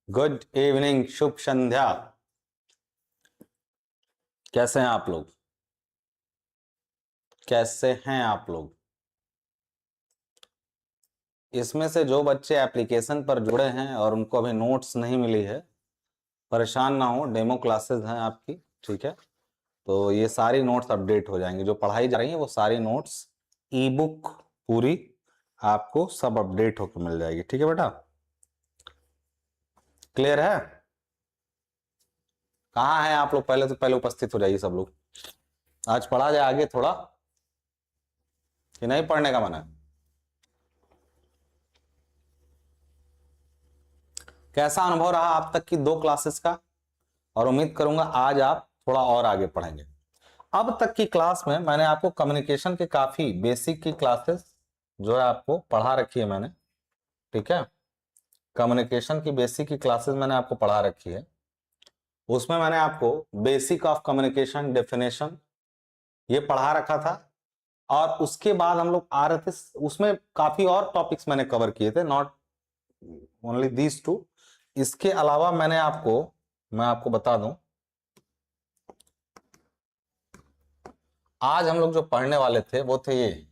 Good evening, शुभ संध्या। कैसे हैं आप लोग? कैसे हैं आप लोग? इसमें से जो बच्चे एप्लीकेशन पर जुड़े हैं और उनको अभी नोट्स नहीं मिली है, परेशान ना हो, डेमो क्लासेस हैं आपकी। ठीक है, तो ये सारी नोट्स अपडेट हो जाएंगी। जो पढ़ाई जा रही है वो सारी नोट्स, ई बुक पूरी आपको सब अपडेट होकर मिल जाएगी। ठीक है बेटा, क्लियर है? कहाँ हैं आप लोग? पहले तो पहले उपस्थित हो जाइए सब लोग। आज पढ़ा जाए आगे थोड़ा कि नहीं पढ़ने का मन है? कैसा अनुभव रहा आप तक की 2 क्लासेस का? और उम्मीद करूंगा आज आप थोड़ा और आगे पढ़ेंगे। अब तक की क्लास में मैंने आपको कम्युनिकेशन के काफी बेसिक की क्लासेस जो है आपको पढ़ा रखी है मैंने। ठीक है, कम्युनिकेशन की बेसिक की क्लासेस मैंने आपको पढ़ा रखी है। उसमें मैंने आपको बेसिक ऑफ कम्युनिकेशन डेफिनेशन ये पढ़ा रखा था, और उसके बाद हम लोग आ रहे थे, उसमें काफी और टॉपिक्स मैंने कवर किए थे, नॉट ओनली दीज टू। इसके अलावा मैं आपको बता दूं, आज हम लोग जो पढ़ने वाले थे वो थे ये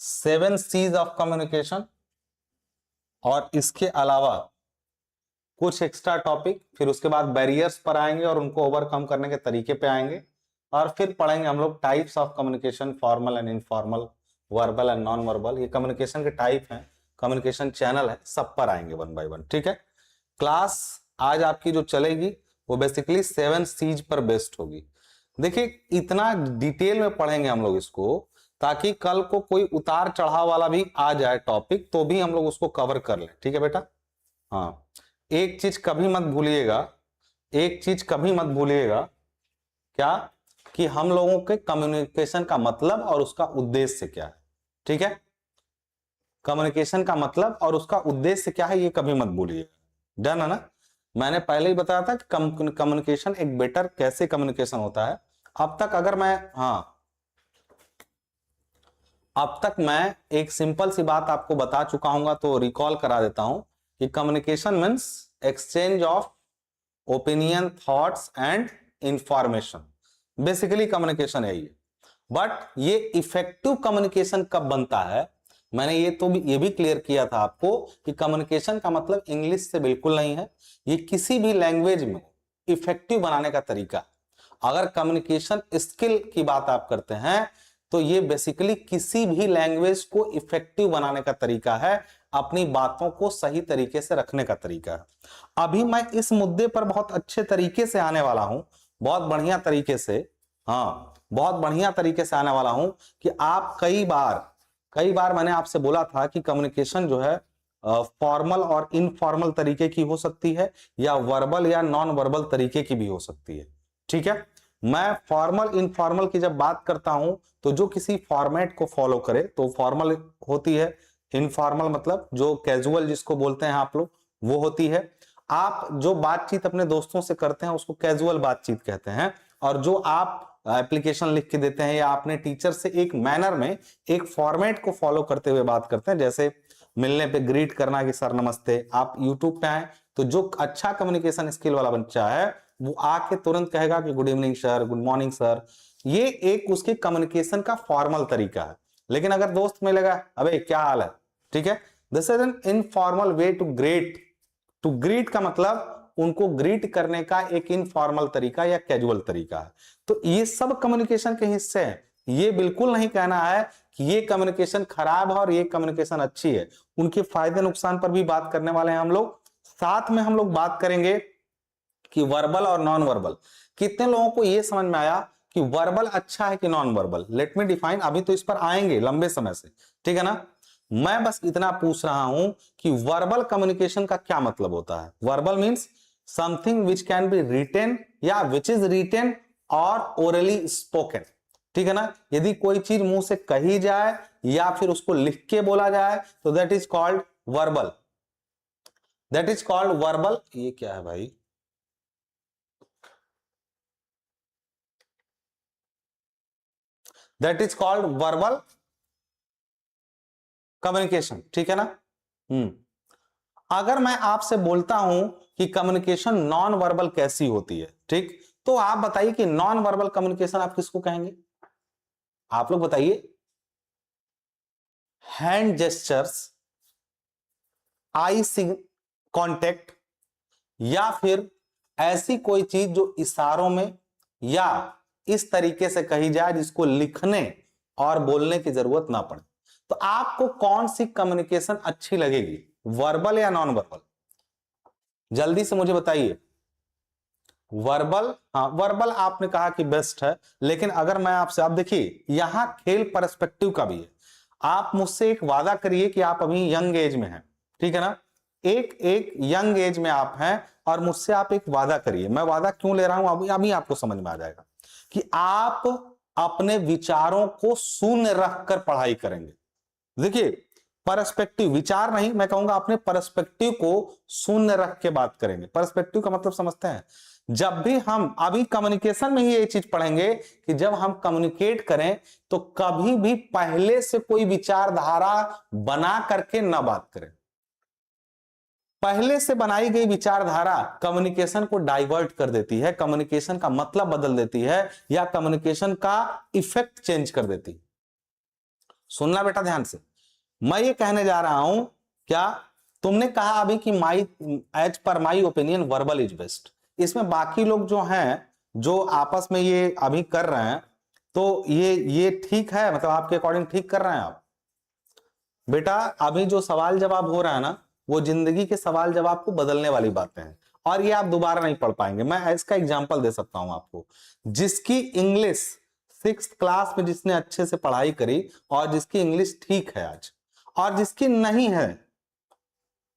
7 C's ऑफ कम्युनिकेशन, और इसके अलावा कुछ एक्स्ट्रा टॉपिक, फिर उसके बाद बैरियर्स पर आएंगे और उनको ओवरकम करने के तरीके पे आएंगे, और फिर पढ़ेंगे हम लोग types of communication, formal and informal, verbal and non verbal. ये कम्युनिकेशन के टाइप हैं, कम्युनिकेशन चैनल है, सब पर आएंगे वन बाय वन। ठीक है, क्लास आज आपकी जो चलेगी वो बेसिकली 7 C's पर बेस्ड होगी। देखिए, इतना डिटेल में पढ़ेंगे हम लोग इसको, ताकि कल को कोई उतार चढ़ाव वाला भी आ जाए टॉपिक तो भी हम लोग उसको कवर कर लें। ठीक है बेटा? हाँ, एक चीज कभी मत भूलिएगा, एक चीज कभी मत भूलिएगा, क्या? कि हम लोगों के कम्युनिकेशन का मतलब और उसका उद्देश्य क्या है। ठीक है, कम्युनिकेशन का मतलब और उसका उद्देश्य क्या है ये कभी मत भूलिएगा। डन है ना? मैंने पहले ही बताया था कि कम्युनिकेशन एक बेटर कैसे कम्युनिकेशन होता है। अब तक अगर मैं हाँ अब तक मैं एक सिंपल सी बात आपको बता चुका हूं, तो रिकॉल करा देता हूं कि communication means exchange of opinion, thoughts and information. Basically communication यही है। बट ये इफेक्टिव कम्युनिकेशन कब बनता है, मैंने ये भी क्लियर किया था आपको कि कम्युनिकेशन का मतलब इंग्लिश से बिल्कुल नहीं है, ये किसी भी लैंग्वेज में इफेक्टिव बनाने का तरीका। अगर कम्युनिकेशन स्किल की बात आप करते हैं तो ये बेसिकली किसी भी लैंग्वेज को इफेक्टिव बनाने का तरीका है, अपनी बातों को सही तरीके से रखने का तरीका है। अभी मैं इस मुद्दे पर बहुत अच्छे तरीके से आने वाला हूं, बहुत बढ़िया तरीके से, हाँ बहुत बढ़िया तरीके से आने वाला हूं कि आप कई बार मैंने आपसे बोला था कि कम्युनिकेशन जो है फॉर्मल और इनफॉर्मल तरीके की हो सकती है, या वर्बल या नॉन वर्बल तरीके की भी हो सकती है। ठीक है, मैं फॉर्मल इनफॉर्मल की जब बात करता हूं तो जो किसी फॉर्मेट को फॉलो करे तो फॉर्मल होती है, इनफॉर्मल मतलब जो कैजुअल जिसको बोलते हैं आप लोग वो होती है। आप जो बातचीत अपने दोस्तों से करते हैं उसको कैजुअल बातचीत कहते हैं, और जो आप एप्लीकेशन लिख के देते हैं या अपने टीचर से एक मैनर में एक फॉर्मेट को फॉलो करते हुए बात करते हैं, जैसे मिलने पे ग्रीट करना कि सर नमस्ते। आप यूट्यूब पे आए तो जो अच्छा कम्युनिकेशन स्किल वाला बच्चा है वो आके तुरंत कहेगा कि good evening sir, good morning sir. ये एक उसके कम्युनिकेशन का फॉर्मल तरीका है। लेकिन अगर दोस्त मिलेगा, अबे क्या हाल है, ठीक है, this is an informal way to great. To greet का मतलब उनको ग्रीट करने का एक इनफॉर्मल तरीका या कैजुअल तरीका है। तो ये सब कम्युनिकेशन के हिस्से हैं। ये बिल्कुल नहीं कहना है कि ये कम्युनिकेशन खराब है और ये कम्युनिकेशन अच्छी है। उनके फायदे नुकसान पर भी बात करने वाले हैं हम लोग। साथ में हम लोग बात करेंगे कि वर्बल और नॉन वर्बल। कितने लोगों को यह समझ में आया कि वर्बल अच्छा है कि non verbal? Let me define. अभी तो इस पर आएंगे लंबे समय से, ठीक है ना? मैं बस इतना पूछ रहा हूं कि वर्बल कम्युनिकेशन का क्या मतलब होता है। Verbal means something which can be written या विच इज रिटेन और ओरली स्पोकन। ठीक है ना? यदि कोई चीज मुंह से कही जाए या फिर उसको लिख के बोला जाए तो that is called verbal. That is called verbal. ये क्या है भाई? That is called verbal communication. ठीक है ना? अगर मैं आपसे बोलता हूं कि कम्युनिकेशन नॉन वर्बल कैसी होती है, ठीक, तो आप बताइए कि नॉन वर्बल कम्युनिकेशन आप किसको कहेंगे? आप लोग बताइए। हैंड जेस्चर्स, आई कांटेक्ट, या फिर ऐसी कोई चीज जो इशारों में या इस तरीके से कही जाए जिसको लिखने और बोलने की जरूरत ना पड़े। तो आपको कौन सी कम्युनिकेशन अच्छी लगेगी, वर्बल या नॉन वर्बल? जल्दी से मुझे बताइए। वर्बल, हाँ वर्बल आपने कहा कि बेस्ट है, लेकिन अगर मैं आपसे, आप देखिए यहां खेल पर्सपेक्टिव का भी है। आप मुझसे एक वादा करिए कि आप अभी यंग एज में हैं, ठीक है ना, एक एक यंग एज में आप हैं, और मुझसे आप एक वादा करिए। मैं वादा क्यों ले रहा हूं अभी अभी आपको समझ में आ जाएगा कि आप अपने विचारों को शून्य रखकर पढ़ाई करेंगे। देखिए परस्पेक्टिव, विचार नहीं, मैं कहूंगा अपने परस्पेक्टिव को शून्य रख के बात करेंगे। परस्पेक्टिव का मतलब समझते हैं? जब भी हम अभी कम्युनिकेशन में ही ये चीज पढ़ेंगे कि जब हम कम्युनिकेट करें तो कभी भी पहले से कोई विचारधारा बना करके ना बात करें। पहले से बनाई गई विचारधारा कम्युनिकेशन को डाइवर्ट कर देती है, कम्युनिकेशन का मतलब बदल देती है, या कम्युनिकेशन का इफेक्ट चेंज कर देती है। सुनना बेटा ध्यान से, मैं ये कहने जा रहा हूं, क्या तुमने कहा अभी कि my, as per my opinion verbal is best. इसमें बाकी लोग जो हैं, जो आपस में ये अभी कर रहे हैं, तो ये ठीक है, मतलब आपके अकॉर्डिंग ठीक कर रहे हैं आप? बेटा अभी जो सवाल जवाब हो रहा है ना, वो जिंदगी के सवाल जवाब को बदलने वाली बातें हैं, और ये आप दोबारा नहीं पढ़ पाएंगे। मैं इसका एग्जांपल दे सकता हूं आपको। जिसकी इंग्लिश 6th क्लास में जिसने अच्छे से पढ़ाई करी और जिसकी इंग्लिश ठीक है आज, और जिसकी नहीं है,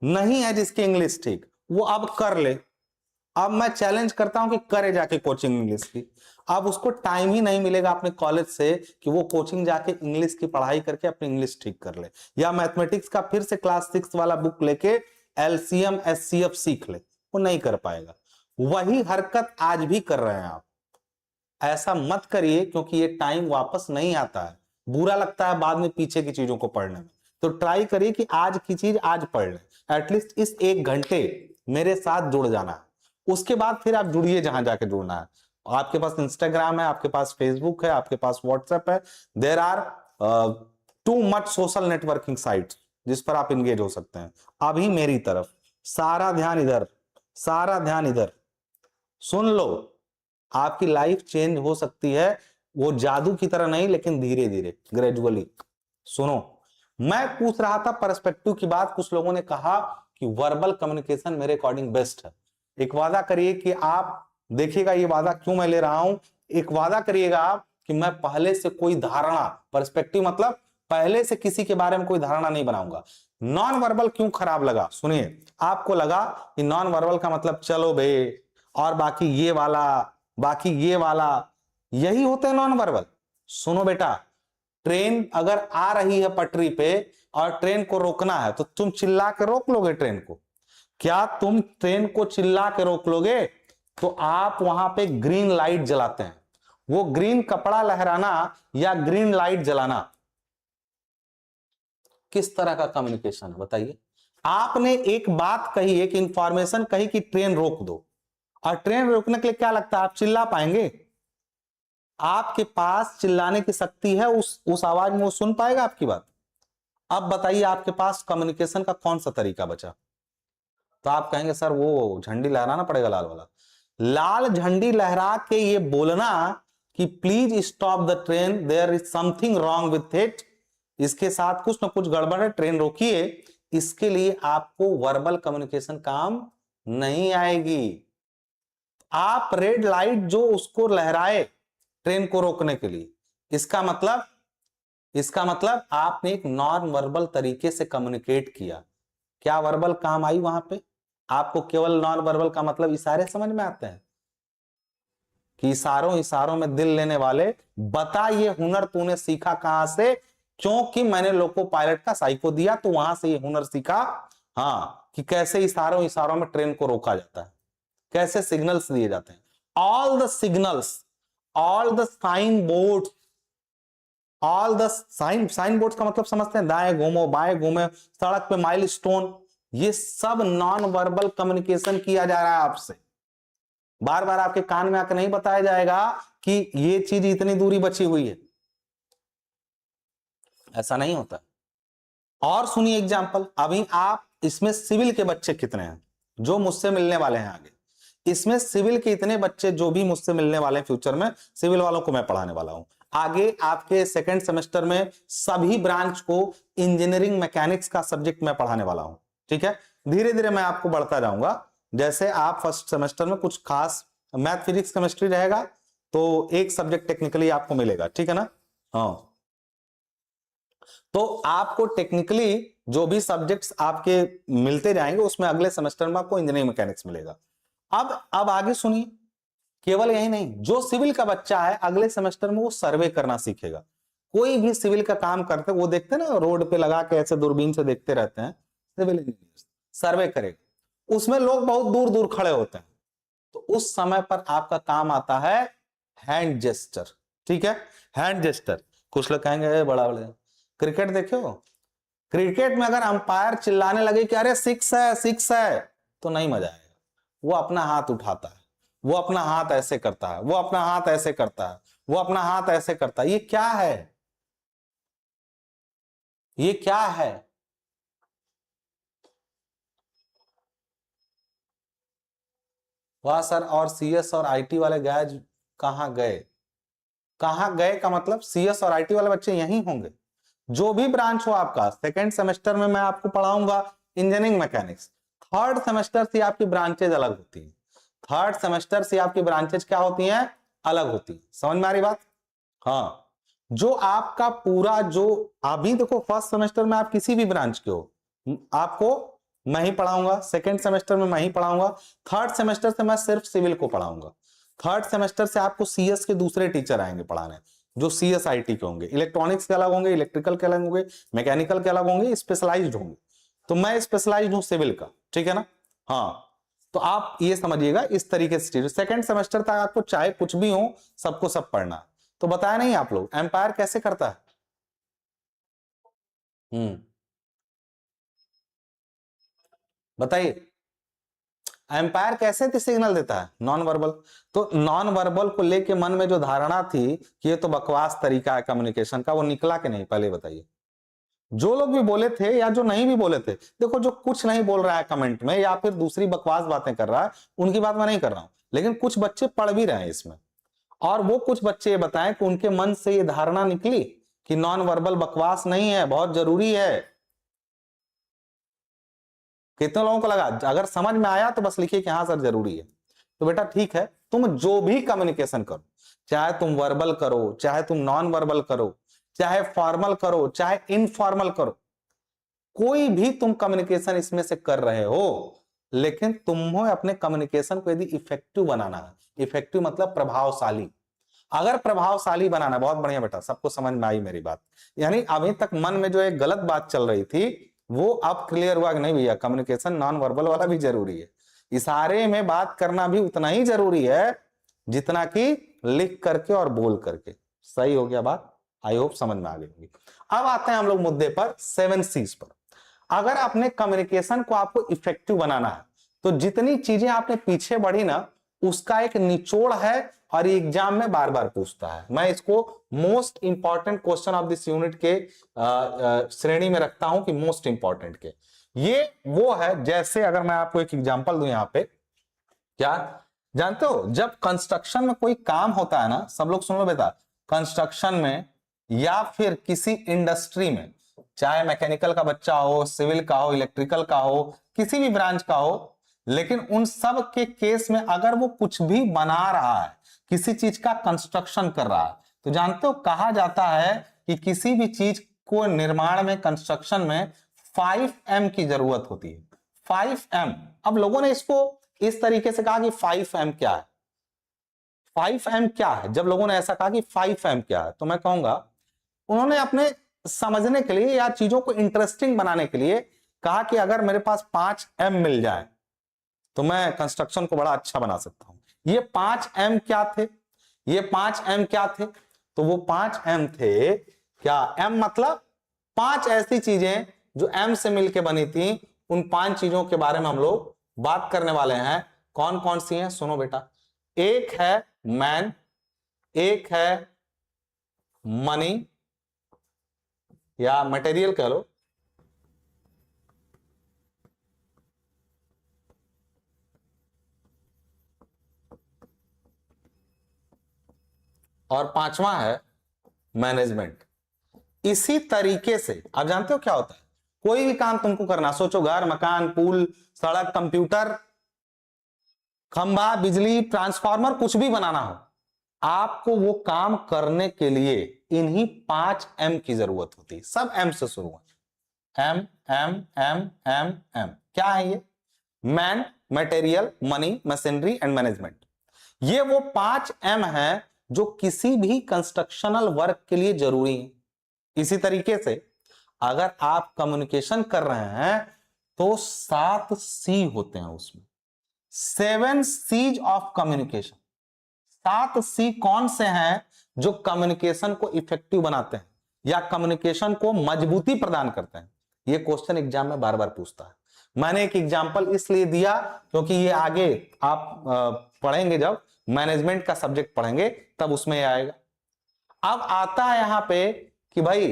नहीं है जिसकी इंग्लिश ठीक, वो अब कर ले। अब मैं चैलेंज करता हूं कि करे जाके कोचिंग इंग्लिश की। अब उसको टाइम ही नहीं मिलेगा अपने कॉलेज से कि वो कोचिंग जाके इंग्लिश की पढ़ाई करके अपनी इंग्लिश ठीक कर ले, या मैथमेटिक्स का फिर से क्लास 6 वाला बुक लेके एलसीएम एचसीएफ सीख ले, वो नहीं कर पाएगा। वही हरकत आज भी कर रहे हैं आप। ऐसा मत करिए, क्योंकि ये टाइम वापस नहीं आता है, बुरा लगता है बाद में पीछे की चीजों को पढ़ने में। तो ट्राई करिए कि आज की चीज आज पढ़ ले, एटलीस्ट इस 1 घंटे मेरे साथ जुड़ जाना है। उसके बाद फिर आप जुड़िए जहां जाके जुड़ना है। आपके पास इंस्टाग्राम है, आपके पास फेसबुक है, आपके पास व्हाट्सएप है, there are too much social networking sites जिस पर आप इंगेज हो सकते हैं। अभी मेरी तरफ सारा ध्यान इधर, सारा ध्यान इधर, सुन लो। आपकी लाइफ चेंज हो सकती है, वो जादू की तरह नहीं, लेकिन धीरे धीरे, ग्रेजुअली। सुनो, मैं पूछ रहा था पर्सपेक्टिव की बात। कुछ लोगों ने कहा कि वर्बल कम्युनिकेशन मेरे अकॉर्डिंग बेस्ट है। एक वादा करिए कि आप, देखिएगा ये वादा क्यों मैं ले रहा हूं, एक वादा करिएगा आप कि मैं पहले से कोई धारणा, पर्सपेक्टिव मतलब पहले से किसी के बारे में कोई धारणा नहीं बनाऊंगा। नॉन वर्बल क्यों खराब लगा, सुनिए। आपको लगा कि नॉन वर्बल का मतलब चलो बे, और बाकी ये वाला, बाकी ये वाला, यही होते हैं नॉन वर्बल। सुनो बेटा, ट्रेन अगर आ रही है पटरी पे और ट्रेन को रोकना है, तो तुम चिल्ला के रोक लोगे ट्रेन को? क्या तुम ट्रेन को चिल्ला के रोक लोगे? तो आप वहां पे ग्रीन लाइट जलाते हैं। वो ग्रीन कपड़ा लहराना या ग्रीन लाइट जलाना किस तरह का कम्युनिकेशन है बताइए? आपने एक बात कही, एक इंफॉर्मेशन कही कि ट्रेन रोक दो, और ट्रेन रोकने के लिए क्या लगता है, आप चिल्ला पाएंगे? आपके पास चिल्लाने की शक्ति है, उस आवाज में वो सुन पाएगा आपकी बात? अब बताइए आपके पास कम्युनिकेशन का कौन सा तरीका बचा? तो आप कहेंगे सर वो झंडी लहराना पड़ेगा, लाल वाला। लाल झंडी लहरा के ये बोलना कि please stop the train, there is something wrong with it, इसके साथ कुछ ना कुछ गड़बड़ है, ट्रेन रोकिए, इसके लिए आपको वर्बल कम्युनिकेशन काम नहीं आएगी। आप रेड लाइट जो उसको लहराए ट्रेन को रोकने के लिए, इसका मतलब आपने एक नॉन वर्बल तरीके से कम्युनिकेट किया। क्या वर्बल काम आई वहां पे? आपको केवल नॉन वर्बल का मतलब इशारे समझ में आते हैं कि इशारों इशारों में दिल लेने वाले? बता ये हुनर तूने सीखा कहां से? क्योंकि मैंने लोको पायलट का साइको दिया, तो वहां से ये हुनर सीखा। हाँ, कि कैसे इशारों इशारों में ट्रेन को रोका जाता है, कैसे सिग्नल्स दिए जाते हैं। All the signals, all the sign board, all the sign board का मतलब समझते हैं? दाएं घूमो बाएं घूमे, सड़क पे माइलस्टोन, ये सब नॉन वर्बल कम्युनिकेशन किया जा रहा है आपसे। बार बार आपके कान में आकर नहीं बताया जाएगा कि ये चीज इतनी दूरी बची हुई है, ऐसा नहीं होता। और सुनिए एग्जांपल, अभी आप इसमें सिविल के बच्चे कितने हैं जो मुझसे मिलने वाले हैं आगे, इसमें सिविल के इतने बच्चे जो भी मुझसे मिलने वाले हैं फ्यूचर में, सिविल वालों को मैं पढ़ाने वाला हूं। आगे आपके सेकंड सेमेस्टर में सभी ब्रांच को इंजीनियरिंग मैकेनिक्स का सब्जेक्ट मैं पढ़ाने वाला हूं, ठीक है। धीरे धीरे मैं आपको बढ़ता जाऊंगा। जैसे आप फर्स्ट सेमेस्टर में कुछ खास मैथ फिजिक्स केमिस्ट्री रहेगा, तो एक सब्जेक्ट टेक्निकली आपको मिलेगा, ठीक है ना। हाँ, तो आपको टेक्निकली जो भी सब्जेक्ट्स आपके मिलते जाएंगे उसमें अगले सेमेस्टर में आपको इंजीनियरिंग मैकेनिक्स मिलेगा। अब आगे सुनिए, केवल यही नहीं, जो सिविल का बच्चा है अगले सेमेस्टर में वो सर्वे करना सीखेगा। कोई भी सिविल का काम करते वो देखते हैं ना, रोड पे लगा के ऐसे दूरबीन से देखते रहते हैं, सिविल इंजीनियर सर्वे करेगा, उसमें लोग बहुत दूर दूर खड़े होते हैं, तो उस समय पर आपका काम आता है हैंड जेस्टर, ठीक है, हैंड जेस्टर। कुछ लोग कहेंगे बड़ा बड़ा क्रिकेट देखो, क्रिकेट में अगर अंपायर चिल्लाने लगे कि अरे सिक्स है सिक्स है, तो नहीं मजा आएगा। वो अपना हाथ उठाता है, वो अपना हाथ ऐसे करता है, वो अपना हाथ ऐसे करता है, वो अपना हाथ ऐसे करता है। ये क्या है, ये क्या है? वाह सर, और सीएस और आईटी वाले गैज कहां गए? कहां गए का मतलब सीएस और आईटी वाले बच्चे यहीं होंगे। जो भी ब्रांच हो आपका, सेकेंड सेमेस्टर में मैं आपको पढ़ाऊंगा इंजीनियरिंग मैकेनिक्स। थर्ड सेमेस्टर से आपकी ब्रांचेज अलग होती है, थर्ड सेमेस्टर से आपकी ब्रांचेज क्या होती हैं, अलग होती है। समझ में आ रही बात? हाँ, जो आपका पूरा जो अभी देखो फर्स्ट सेमेस्टर में आप किसी भी ब्रांच के हो, आपको मैं ही पढ़ाऊंगा, सेकेंड सेमेस्टर में मैं ही पढ़ाऊंगा, थर्ड सेमेस्टर से मैं सिर्फ सिविल को पढ़ाऊंगा, थर्ड सेमेस्टर से आपको सीएस के दूसरे टीचर आएंगे पढ़ाने, जो सीएस आईटी के होंगे, इलेक्ट्रॉनिक्स के अलग होंगे, इलेक्ट्रिकल के अलग होंगे, मैकेनिकल के अलग होंगे, स्पेशलाइज्ड होंगे। तो मैं स्पेशलाइज्ड हूं सिविल का, ठीक है ना। हाँ, तो आप ये समझिएगा इस तरीके से सेकेंड सेमेस्टर तक आपको चाहे कुछ भी हो सबको सब पढ़ना है। तो बताया नहीं आप लोग एम्पायर कैसे करता है? बताइए, एम्पायर कैसे सिग्नल देता है? Non verbal. तो नॉन वर्बल को लेके मन में जो धारणा थी कि ये तो बकवास तरीका है कम्युनिकेशन का, वो निकला कि नहीं पहले बताइए। जो लोग भी बोले थे या जो नहीं भी बोले थे, देखो जो कुछ नहीं बोल रहा है कमेंट में या फिर दूसरी बकवास बातें कर रहा है, उनकी बात मैं नहीं कर रहा हूं, लेकिन कुछ बच्चे पढ़ भी रहे हैं इसमें, और वो कुछ बच्चे ये बताएं कि उनके मन से ये धारणा निकली कि नॉन वर्बल बकवास नहीं है, बहुत जरूरी है। कितने लोगों को लगा? अगर समझ में आया तो बस लिखिए कि हाँ सर जरूरी है। तो बेटा ठीक है, तुम जो भी कम्युनिकेशन करो, चाहे तुम वर्बल करो, चाहे तुम नॉन वर्बल करो, चाहे फॉर्मल करो, चाहे इनफॉर्मल करो, कोई भी तुम कम्युनिकेशन इसमें से कर रहे हो, लेकिन तुम्हें अपने कम्युनिकेशन को यदि इफेक्टिव बनाना है, इफेक्टिव मतलब प्रभावशाली, अगर प्रभावशाली बनाना, बहुत बढ़िया बेटा, सबको समझ में आई मेरी बात। यानी अभी तक मन में जो एक गलत बात चल रही थी वो अब क्लियर हुआ कि नहीं भैया, कम्युनिकेशन नॉन वर्बल वाला भी जरूरी है, इशारे में बात करना भी उतना ही जरूरी है जितना कि लिख करके और बोल करके। सही हो गया बात? आई होप समझ में आ गई होगी। अब आते हैं हम लोग मुद्दे पर, 7 C's पर। अगर अपने कम्युनिकेशन को आपको इफेक्टिव बनाना है तो जितनी चीजें आपने पीछे बढ़ी ना, उसका एक निचोड़ है और एग्जाम में बार बार पूछता है। मैं इसको most important question of this unit के श्रेणी में रखता हूं कि मोस्ट इंपॉर्टेंट के। ये वो है, जैसे अगर मैं आपको एक एग्जांपल दूं यहां पे, क्या जानते हो जब कंस्ट्रक्शन में कोई काम होता है ना, सब लोग सुन लो बेटा, कंस्ट्रक्शन में या फिर किसी इंडस्ट्री में, चाहे मैकेनिकल का बच्चा हो, सिविल का हो, इलेक्ट्रिकल का हो, किसी भी ब्रांच का हो, लेकिन उन सब के केस में अगर वो कुछ भी बना रहा है, किसी चीज का कंस्ट्रक्शन कर रहा है, तो जानते हो कहा जाता है कि किसी भी चीज को निर्माण में, कंस्ट्रक्शन में 5M की जरूरत होती है। 5M। अब लोगों ने इसको इस तरीके से कहा कि 5M क्या है, 5M क्या है। जब लोगों ने ऐसा कहा कि 5M क्या है, तो मैं कहूंगा उन्होंने अपने समझने के लिए या चीजों को इंटरेस्टिंग बनाने के लिए कहा कि अगर मेरे पास 5M मिल जाए तो मैं कंस्ट्रक्शन को बड़ा अच्छा बना सकता हूं। ये 5M क्या थे? ये 5M क्या थे? तो वो 5M थे क्या? M मतलब 5 ऐसी चीजें जो M से मिलकर बनी थी, उन 5 चीजों के बारे में हम लोग बात करने वाले हैं। कौन कौन सी हैं सुनो बेटा। एक है मैन, एक है मनी या मटेरियल कह लो, और 5वां है मैनेजमेंट। इसी तरीके से आप जानते हो क्या होता है, कोई भी काम तुमको करना, सोचो घर, मकान, पुल, सड़क, कंप्यूटर, खंभा, बिजली, ट्रांसफार्मर, कुछ भी बनाना हो, आपको वो काम करने के लिए इन्हीं 5 एम की जरूरत होती है। सब एम से शुरू है, M M M M M. क्या है ये? Man, material, money, machinery and management. ये वो 5 एम है जो किसी भी कंस्ट्रक्शनल वर्क के लिए जरूरी है। इसी तरीके से अगर आप कम्युनिकेशन कर रहे हैं तो 7 सी होते हैं उसमें, 7 सीज ऑफ कम्युनिकेशन। 7 सी कौन से हैं जो कम्युनिकेशन को इफेक्टिव बनाते हैं या कम्युनिकेशन को मजबूती प्रदान करते हैं? ये क्वेश्चन एग्जाम में बार बार पूछता है। मैंने एक एग्जांपल इसलिए दिया क्योंकि ये आगे आप पढ़ेंगे, जब मैनेजमेंट का सब्जेक्ट पढ़ेंगे तब उसमें आएगा। अब आता है यहां पे कि भाई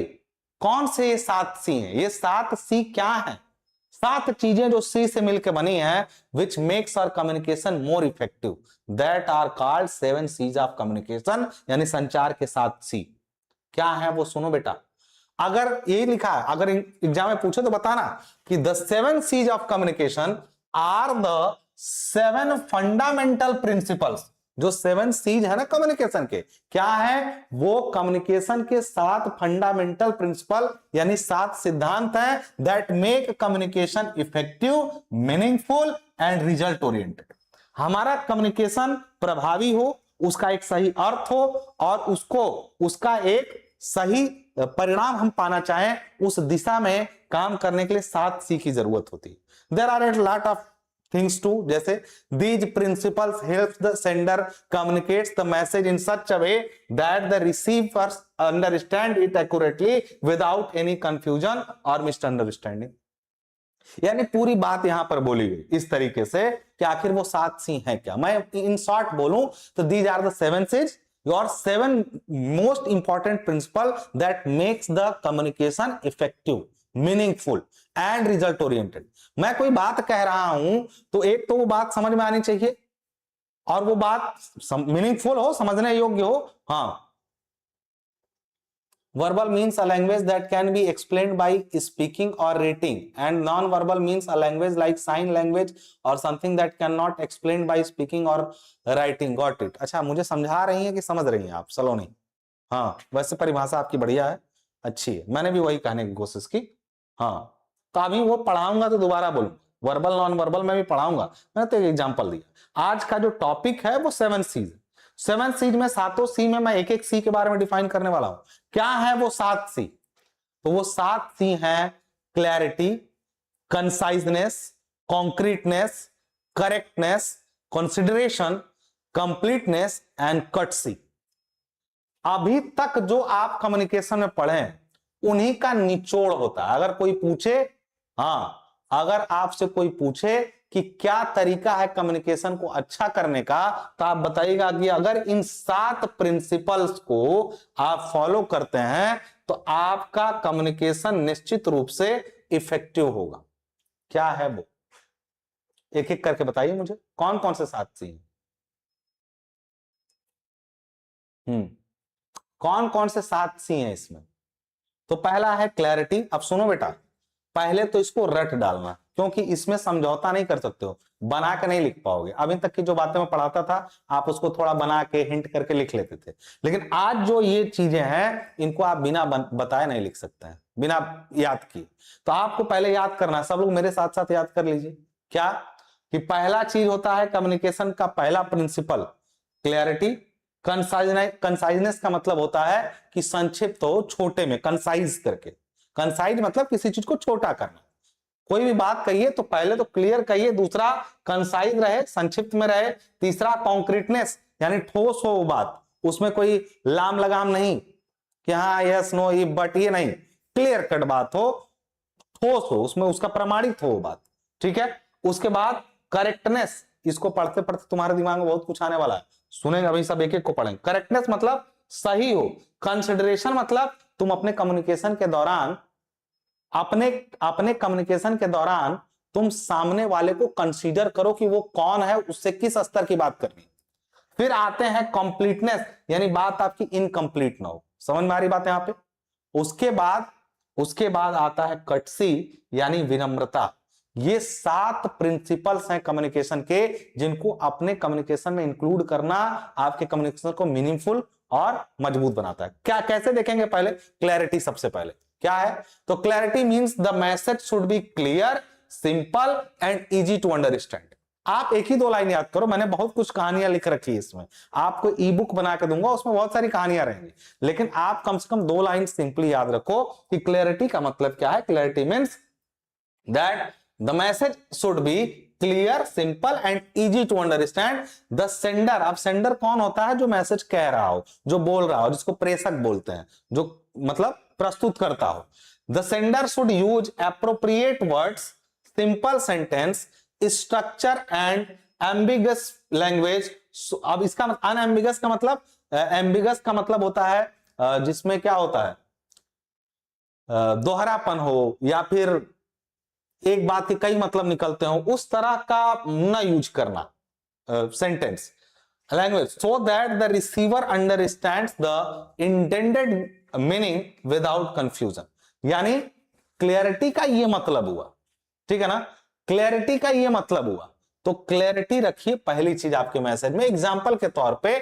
कौन से ये 7 सी हैं? ये 7 सी क्या हैं? 7 चीजें जो सी से मिलकर बनी है, which makes our communication more effective, that are called 7 Cs of communication, यानी संचार के 7 सी। क्या है वो सुनो बेटा। अगर ये लिखा है, अगर एग्जाम में पूछे तो बताना कि the 7 Cs of communication are the 7 fundamental principles. जो 7 सीज है ना कम्युनिकेशन के, क्या है वो? कम्युनिकेशन के 7 फंडामेंटल प्रिंसिपल यानी 7 सिद्धांत हैं that make communication effective, meaningful and result oriented. हमारा कम्युनिकेशन प्रभावी हो, उसका एक सही अर्थ हो और उसका एक सही परिणाम हम पाना चाहें, उस दिशा में काम करने के लिए 7 सी की जरूरत होती है। There are a lot of things to, जैसे these principles helps the sender communicates the message in such a way that the receiver understand it accurately without any confusion or misunderstanding। यानी पूरी बात यहां पर बोली गई इस तरीके से कि आखिर वो 7 सी हैं क्या। मैं इन शॉर्ट बोलूं तो these are the 7 C's, your 7 most important principle that makes the communication effective, meaningful and result oriented. मैं कोई बात कह रहा हूं तो एक तो वो बात समझ में आनी चाहिए और वो बात मीनिंगफुल हो, समझने योग्य हो। हाँ, verbal means a language that can be explained by speaking or reading, and non-verbal means a language like sign language or something that cannot explained by speaking or writing। Got it? अच्छा, मुझे समझा रही हैं कि समझ रही हैं आप? सलोनी, हाँ, वैसे परिभाषा आपकी बढ़िया है, अच्छी है, मैंने भी वही कहने की कोशिश की। हाँ, तो अभी वो पढ़ाऊंगा तो दोबारा बोलूंगा, वर्बल नॉन वर्बल में भी पढ़ाऊंगा। मैंने तो एक एग्जांपल दिया। आज का जो टॉपिक है वो 7 सीज। 7 सीज में 7 सी में मैं एक एक सी के बारे में डिफाइन करने वाला हूं। क्या है वो 7 सी? तो वो 7 सी हैं clarity, conciseness, concreteness, correctness, consideration, completeness and courtesy. अभी तक जो आप कम्युनिकेशन में पढ़े उन्हीं का निचोड़ होता है। अगर कोई पूछे, हाँ, अगर आपसे कोई पूछे कि क्या तरीका है कम्युनिकेशन को अच्छा करने का, तो आप बताइएगा कि अगर इन 7 प्रिंसिपल्स को आप फॉलो करते हैं तो आपका कम्युनिकेशन निश्चित रूप से इफेक्टिव होगा। क्या है वो? एक एक करके बताइए मुझे, कौन कौन से 7 सी हैं? कौन कौन से 7 सी हैं इसमें? तो पहला है क्लैरिटी। अब सुनो बेटा, पहले तो इसको रट डालना, क्योंकि इसमें समझौता नहीं कर सकते हो, बना के नहीं लिख पाओगे। अभी तक की जो बातें मैं पढ़ाता था आप उसको थोड़ा बना के हिंट करके लिख लेते थे, लेकिन आज जो ये चीजें हैं इनको आप बिना बताए नहीं लिख सकते हैं, बिना याद किए। तो आपको पहले याद करना, सब लोग मेरे साथ साथ याद कर लीजिए। क्या कि पहला चीज होता है कम्युनिकेशन का पहला प्रिंसिपल क्लैरिटी। कंसाइजनेस का मतलब होता है कि संक्षिप्त हो, छोटे में, कंसाइज करके। कंसाइज मतलब किसी चीज को छोटा करना। कोई भी बात कहिए तो पहले तो क्लियर कहिए, दूसरा कंसाइज रहे, संक्षिप्त में रहे, तीसरा कॉन्क्रीटनेस यानी ठोस हो वो बात, उसमें कोई लाम लगाम नहीं कि हाँ यस नो ये बट, ये नहीं, क्लियर कट बात हो, ठोस हो, उसमें उसका प्रमाणित हो वो बात। ठीक है। उसके बाद करेक्टनेस, इसको पढ़ते पढ़ते तुम्हारे दिमाग में बहुत कुछ आने वाला है, सुनेंगे अभी सब एक एक को पढ़ेंगे। करेक्टनेस मतलब सही हो, कंसिडरेशन मतलब तुम अपने कम्युनिकेशन के दौरान अपने कम्युनिकेशन के दौरान तुम सामने वाले को कंसीडर करो कि वो कौन है, उससे किस स्तर की बात करनी। फिर आते हैं कंप्लीटनेस, यानी बात आपकी इनकम्प्लीट ना हो। समझ में आ रही बात यहां पे। उसके बाद आता है कटसी यानी विनम्रता। ये 7 प्रिंसिपल्स हैं कम्युनिकेशन के, जिनको अपने कम्युनिकेशन में इंक्लूड करना आपके कम्युनिकेशन को मीनिंगफुल और मजबूत बनाता है। क्या कैसे देखेंगे, पहले क्लैरिटी सबसे पहले क्या है। तो clarity means the message should be clear, simple and easy to understand. आप एक ही 2 लाइन याद करो, मैंने बहुत कुछ कहानियां लिख रखी है इसमें, आपको ई बुक बना के दूंगा, उसमें बहुत सारी कहानियां रहेंगी, लेकिन आप कम से कम 2 लाइन सिंपली याद रखो कि क्लैरिटी का मतलब क्या है। Clarity means that the message should be clear, simple and easy to understand the sender. अब सेंडर कौन होता है, जो मैसेज कह रहा हो, जो बोल रहा हो, जिसको प्रेषक बोलते हैं, जो मतलब प्रस्तुत करता हो। The sender should use appropriate words, simple sentence, structure and ambiguous language. अब इसका अनएम्बिगस का मतलब, एम्बिगस का मतलब होता है जिसमें क्या होता है, दोहरापन हो या फिर एक बात के कई मतलब निकलते हो, उस तरह का न यूज करना sentence language, so that the receiver understands the intended meaning without confusion. यानी क्लियरिटी का ये मतलब हुआ, ठीक है ना, क्लैरिटी का ये मतलब हुआ। तो क्लैरिटी रखिए पहली चीज आपके मैसेज में। एग्जाम्पल के तौर पे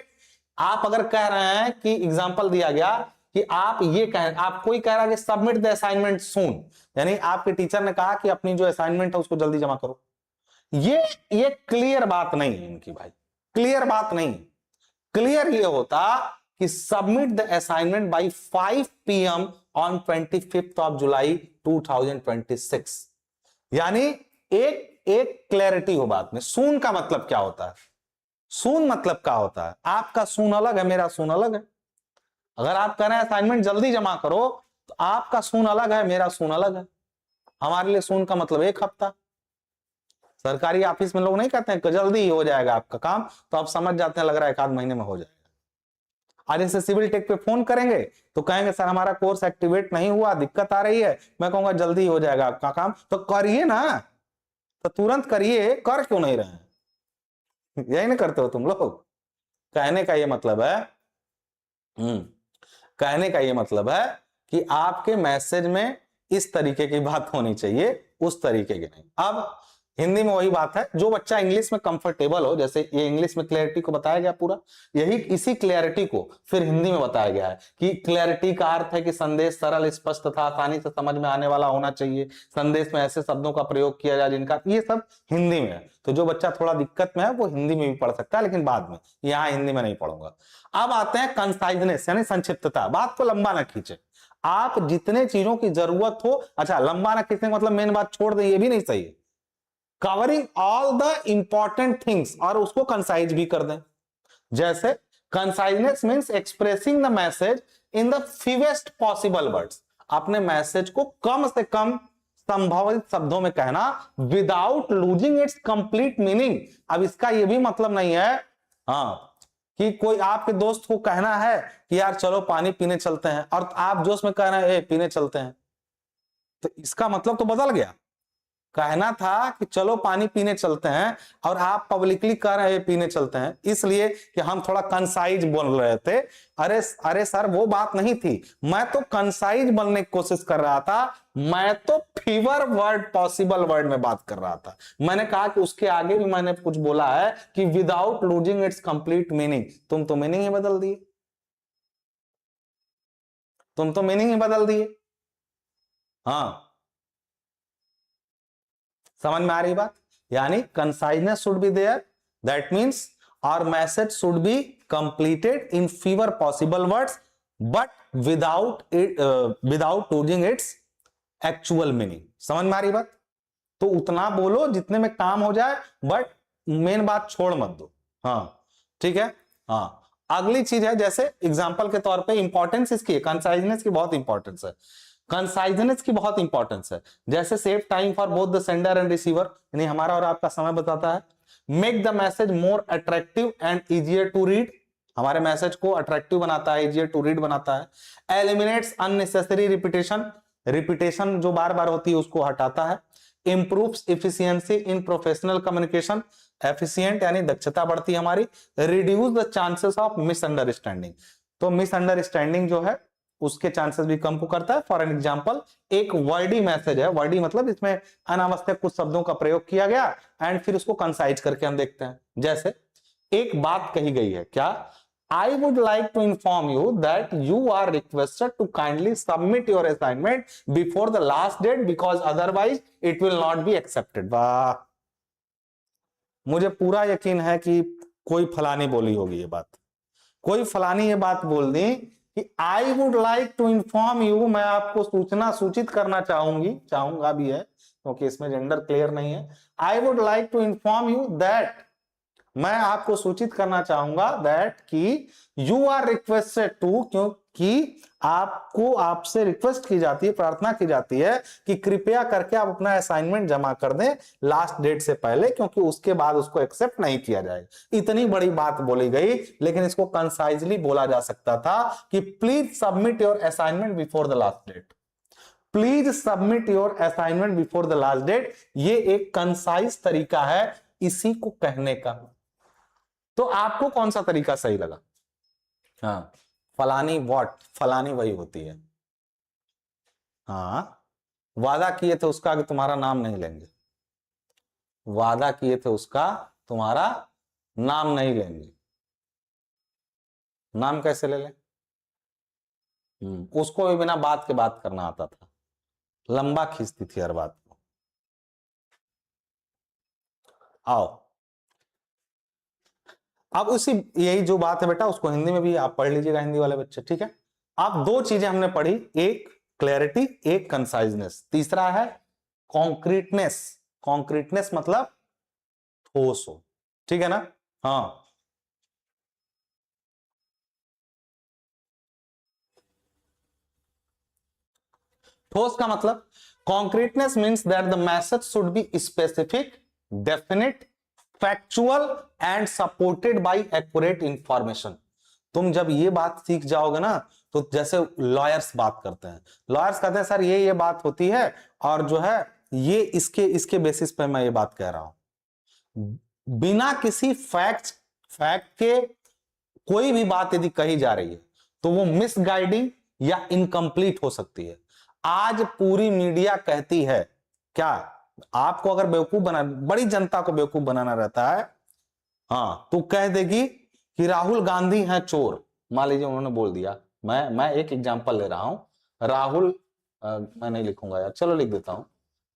आप अगर कह रहे हैं कि एग्जाम्पल दिया गया कि आप ये कहें, आप कोई कह रहा है कि सबमिट द असाइनमेंट सून, यानी आपके टीचर ने कहा कि अपनी जो असाइनमेंट है उसको जल्दी जमा करो। ये क्लियर बात नहीं है इनकी भाई, क्लियर बात नहीं। क्लियर ये होता कि submit the assignment bye 5 PM on 25th of July 2026। यानी एक क्लैरिटी हो बात में। सून का मतलब क्या होता है, सून मतलब क्या होता है, आपका सून अलग है, मेरा सून अलग है। अगर आप कह रहे हैं असाइनमेंट जल्दी जमा करो, तो आपका सून अलग है, मेरा सून अलग है। हमारे लिए सून का मतलब 1 हफ्ता। सरकारी ऑफिस में लोग नहीं कहते हैं कि जल्दी ही हो जाएगा आपका काम, तो आप समझ जाते हैं लग रहा है 1 आध महीने में हो जाएगा। आज जैसे सिविल टेक पे फोन करेंगे तो कहेंगे सर हमारा कोर्स एक्टिवेट नहीं हुआ, दिक्कत आ रही है। मैं कहूंगा जल्दी हो जाएगा आपका काम, तो करिए ना, तो तुरंत करिए, कर क्यों नहीं रहे हैं? यही नहीं करते हो तुम लोग। कहने का ये मतलब है कहने का ये मतलब है कि आपके मैसेज में इस तरीके की बात होनी चाहिए, उस तरीके की नहीं। अब हिंदी में वही बात है, जो बच्चा इंग्लिश में कंफर्टेबल हो, जैसे ये इंग्लिश में क्लैरिटी को बताया गया पूरा, यही इसी क्लैरिटी को फिर हिंदी में बताया गया है कि क्लैरिटी का अर्थ है कि संदेश सरल, स्पष्ट तथा आसानी से समझ में आने वाला होना चाहिए। संदेश में ऐसे शब्दों का प्रयोग किया जाए जिनका, ये सब हिंदी में है। तो जो बच्चा थोड़ा दिक्कत में है वो हिंदी में भी पढ़ सकता है, लेकिन बाद में, यहाँ हिंदी में नहीं पढ़ूंगा। अब आते हैं कंसाइजनेस यानी संक्षिप्तता। बात को लंबा ना खींचे, आप जितने चीजों की जरूरत हो, अच्छा लंबा ना खींचने का मतलब मेन बात छोड़ दें, ये भी नहीं सही है। Covering all the important things, और उसको कंसाइज भी कर दें। जैसे conciseness means expressing the message in the fewest possible words, अपने मैसेज को कम से कम संभावित शब्दों में कहना, without losing its complete meaning. अब इसका यह भी मतलब नहीं है कि कोई आपके दोस्त को कहना है कि यार चलो पानी पीने चलते हैं, और आप जोश में कह रहे हैं पीने चलते हैं, तो इसका मतलब तो बदल गया। कहना था कि चलो पानी पीने चलते हैं, और आप पब्लिकली कह रहे हैं पीने चलते हैं, इसलिए कि हम थोड़ा कंसाइज बोल रहे थे। अरे सर वो बात नहीं थी, मैं तो कंसाइज बनने की कोशिश कर रहा था, मैं तो फीवर वर्ड, पॉसिबल वर्ड में बात कर रहा था। मैंने कहा कि उसके आगे भी मैंने कुछ बोला है कि without losing its complete meaning. तुम तो मीनिंग ही बदल दिए, तुम तो मीनिंग ही बदल दिए। हाँ, समझ में आ रही बात। यानी conciseness should be there, that means our message should be completed in fewer possible words, but without losing its actual meaning. समझ में आ रही बात। तो उतना बोलो जितने में काम हो जाए, बट मेन बात छोड़ मत दो। हाँ ठीक है। हाँ, अगली चीज है, जैसे एग्जांपल के तौर पे इंपॉर्टेंस इसकी, कंसाइजनेस की बहुत इंपॉर्टेंस है। कंसाइजनेस की बहुत इंपॉर्टेंस है, जैसे save time for both the sender and receiver, यानी हमारा और आपका समय बताता है। Make the message more attractive and easier to read, हमारे मैसेज को अट्रैक्टिव बनाता है, इजियर टू रीड बनाता है। एलिमिनेट्स अननेसेसरी रिपीटेशन, रिपीटेशन जो बार बार होती है उसको हटाता है। Improves efficiency in professional communication, efficient यानी दक्षता बढ़ती है हमारी। Reduce the chances of misunderstanding, तो मिसअंडरस्टैंडिंग जो है उसके चांसेस भी कम को करता है। फॉर एन एग्जांपल, एक वर्डी मैसेज है, वर्डी मतलब इसमें अनावश्यक कुछ शब्दों का प्रयोग किया गया एंड फिर उसको कंसाइज करके हम देखते हैं। जैसे एक बात कही गई है, क्या, I would like to inform you that you are requested to kindly submit your assignment before the last date because otherwise it will not be accepted। वाह, मुझे पूरा यकीन है कि कोई फलानी बोली होगी ये बात, कोई फलानी ये बात बोल दी कि I would like to inform you, मैं आपको सूचित करना चाहूंगा भी है क्योंकि इसमें जेंडर क्लियर नहीं है। I would like to inform you that, मैं आपको सूचित करना चाहूंगा दैट कि यू आर रिक्वेस्टेड टू, क्योंकि आपको, आपसे रिक्वेस्ट की जाती है, प्रार्थना की जाती है कि कृपया करके आप अपना असाइनमेंट जमा कर दें लास्ट डेट से पहले, क्योंकि उसके बाद उसको एक्सेप्ट नहीं किया जाएगा। इतनी बड़ी बात बोली गई, लेकिन इसको कंसाइजली बोला जा सकता था कि please submit your assignment before the last date, please submit your assignment before the last date. ये एक कंसाइज तरीका है इसी को कहने का। तो आपको कौन सा तरीका सही लगा? हाँ, फलानी वॉट, फलानी वही होती है। हाँ, वादा किए थे उसका कि तुम्हारा नाम नहीं लेंगे, वादा किए थे उसका तुम्हारा नाम नहीं लेंगे, नाम कैसे ले लें? उसको भी बिना बात के बात करना आता था, लंबा खींचती थी हर बात को। आओ, अब उसी, यही जो बात है बेटा उसको हिंदी में भी आप पढ़ लीजिएगा, हिंदी वाले बच्चे, ठीक है। अब दो चीजें हमने पढ़ी, एक क्लैरिटी, एक कंसाइजनेस, तीसरा है कॉन्क्रीटनेस। कॉन्क्रीटनेस मतलब ठोस हो, ठीक है ना। हाँ, ठोस का मतलब, concreteness means that the message should be specific, definite, factual and supported by accurate information. तुम जब ये बात सीख जाओगे ना, तो जैसे लॉयर्स बात करते हैं, लॉयर्स कहते हैं सर ये बात होती है और जो है ये इसके बेसिस पे मैं ये बात कह रहा हूं। बिना किसी फैक्ट के कोई भी बात यदि कही जा रही है तो वो मिसगाइडिंग या इनकम्प्लीट हो सकती है। आज पूरी मीडिया कहती है, क्या आपको अगर बेवकूफ बना, बड़ी जनता को बेवकूफ बनाना रहता है, हाँ, तो कह देगी कि राहुल गांधी हैं चोर। मान लीजिए उन्होंने बोल दिया, मैं एक एग्जांपल ले रहा हूं, राहुल, मैं नहीं लिखूंगा यार, चलो लिख देता हूं,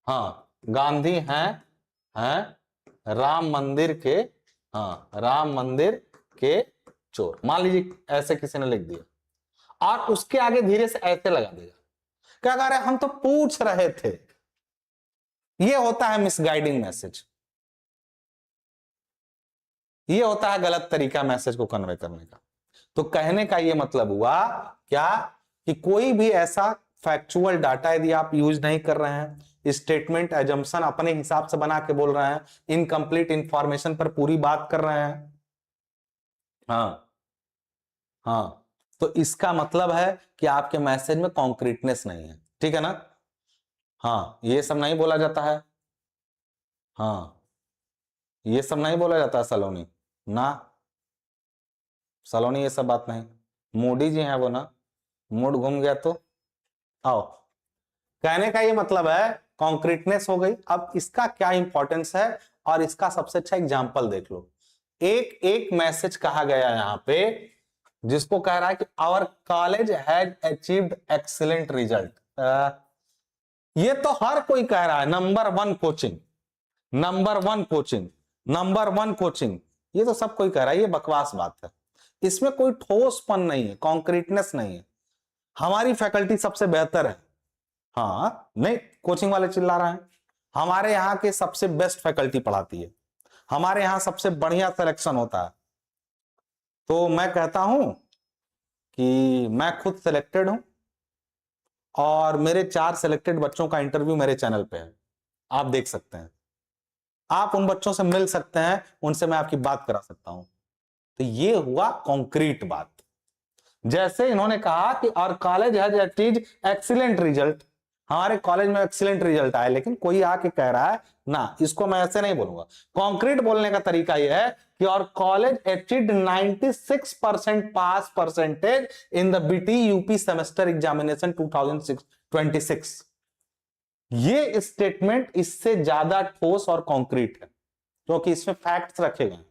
हाँ, गांधी हैं राम मंदिर के, हाँ, राम मंदिर के चोर, मान लीजिए ऐसे किसी ने लिख दिया, और उसके आगे धीरे से ऐसे लगा देगा, क्या कह रहे हम तो पूछ रहे थे। ये होता है मिसगाइडिंग मैसेज, ये होता है गलत तरीका मैसेज को कन्वे करने का। तो कहने का ये मतलब हुआ क्या, कि कोई भी ऐसा फैक्चुअल डाटा यदि आप यूज नहीं कर रहे हैं, स्टेटमेंट एजम्पशन अपने हिसाब से बना के बोल रहे हैं, इनकम्प्लीट इंफॉर्मेशन पर पूरी बात कर रहे हैं, हाँ हाँ, तो इसका मतलब है कि आपके मैसेज में कॉन्क्रीटनेस नहीं है, ठीक है ना। हाँ, ये सब नहीं बोला जाता है, हाँ, ये सब नहीं बोला जाता है सलोनी ना, सलोनी ये सब बात नहीं, मोदी जी हैं वो ना, मूड घूम गया तो आओ। कहने का ये मतलब है कॉन्क्रीटनेस हो गई। अब इसका क्या इंपॉर्टेंस है, और इसका सबसे अच्छा एग्जांपल देख लो। एक मैसेज कहा गया यहां पे जिसको कह रहा है कि our college has achieved excellent result. ये तो हर कोई कह रहा है, number 1 coaching, number 1 coaching, number 1 coaching, ये तो सब कोई कह रहा है, ये बकवास बात है। इसमें कोई ठोसपन नहीं है, कॉन्क्रीटनेस नहीं है। हमारी फैकल्टी सबसे बेहतर है, हाँ, नहीं कोचिंग वाले चिल्ला रहे हैं, हमारे यहाँ के सबसे बेस्ट फैकल्टी पढ़ाती है, हमारे यहाँ सबसे बढ़िया सिलेक्शन होता है। तो मैं कहता हूं कि मैं खुद सिलेक्टेड हूं, और मेरे 4 सिलेक्टेड बच्चों का इंटरव्यू मेरे चैनल पे है, आप देख सकते हैं, आप उन बच्चों से मिल सकते हैं, उनसे मैं आपकी बात करा सकता हूं। तो ये हुआ कॉन्क्रीट बात। जैसे इन्होंने कहा कि और college has achieved excellent result, हमारे कॉलेज में एक्सीलेंट रिजल्ट आए, लेकिन कोई आके कह रहा है ना, इसको मैं ऐसे नहीं बोलूंगा। कॉन्क्रीट बोलने का तरीका यह है कि और college achieved 96% pass percentage in the BT UP semester examination 2026। ये स्टेटमेंट इससे ज्यादा ठोस और कॉन्क्रीट है, क्योंकि इसमें फैक्ट्स रखे गए,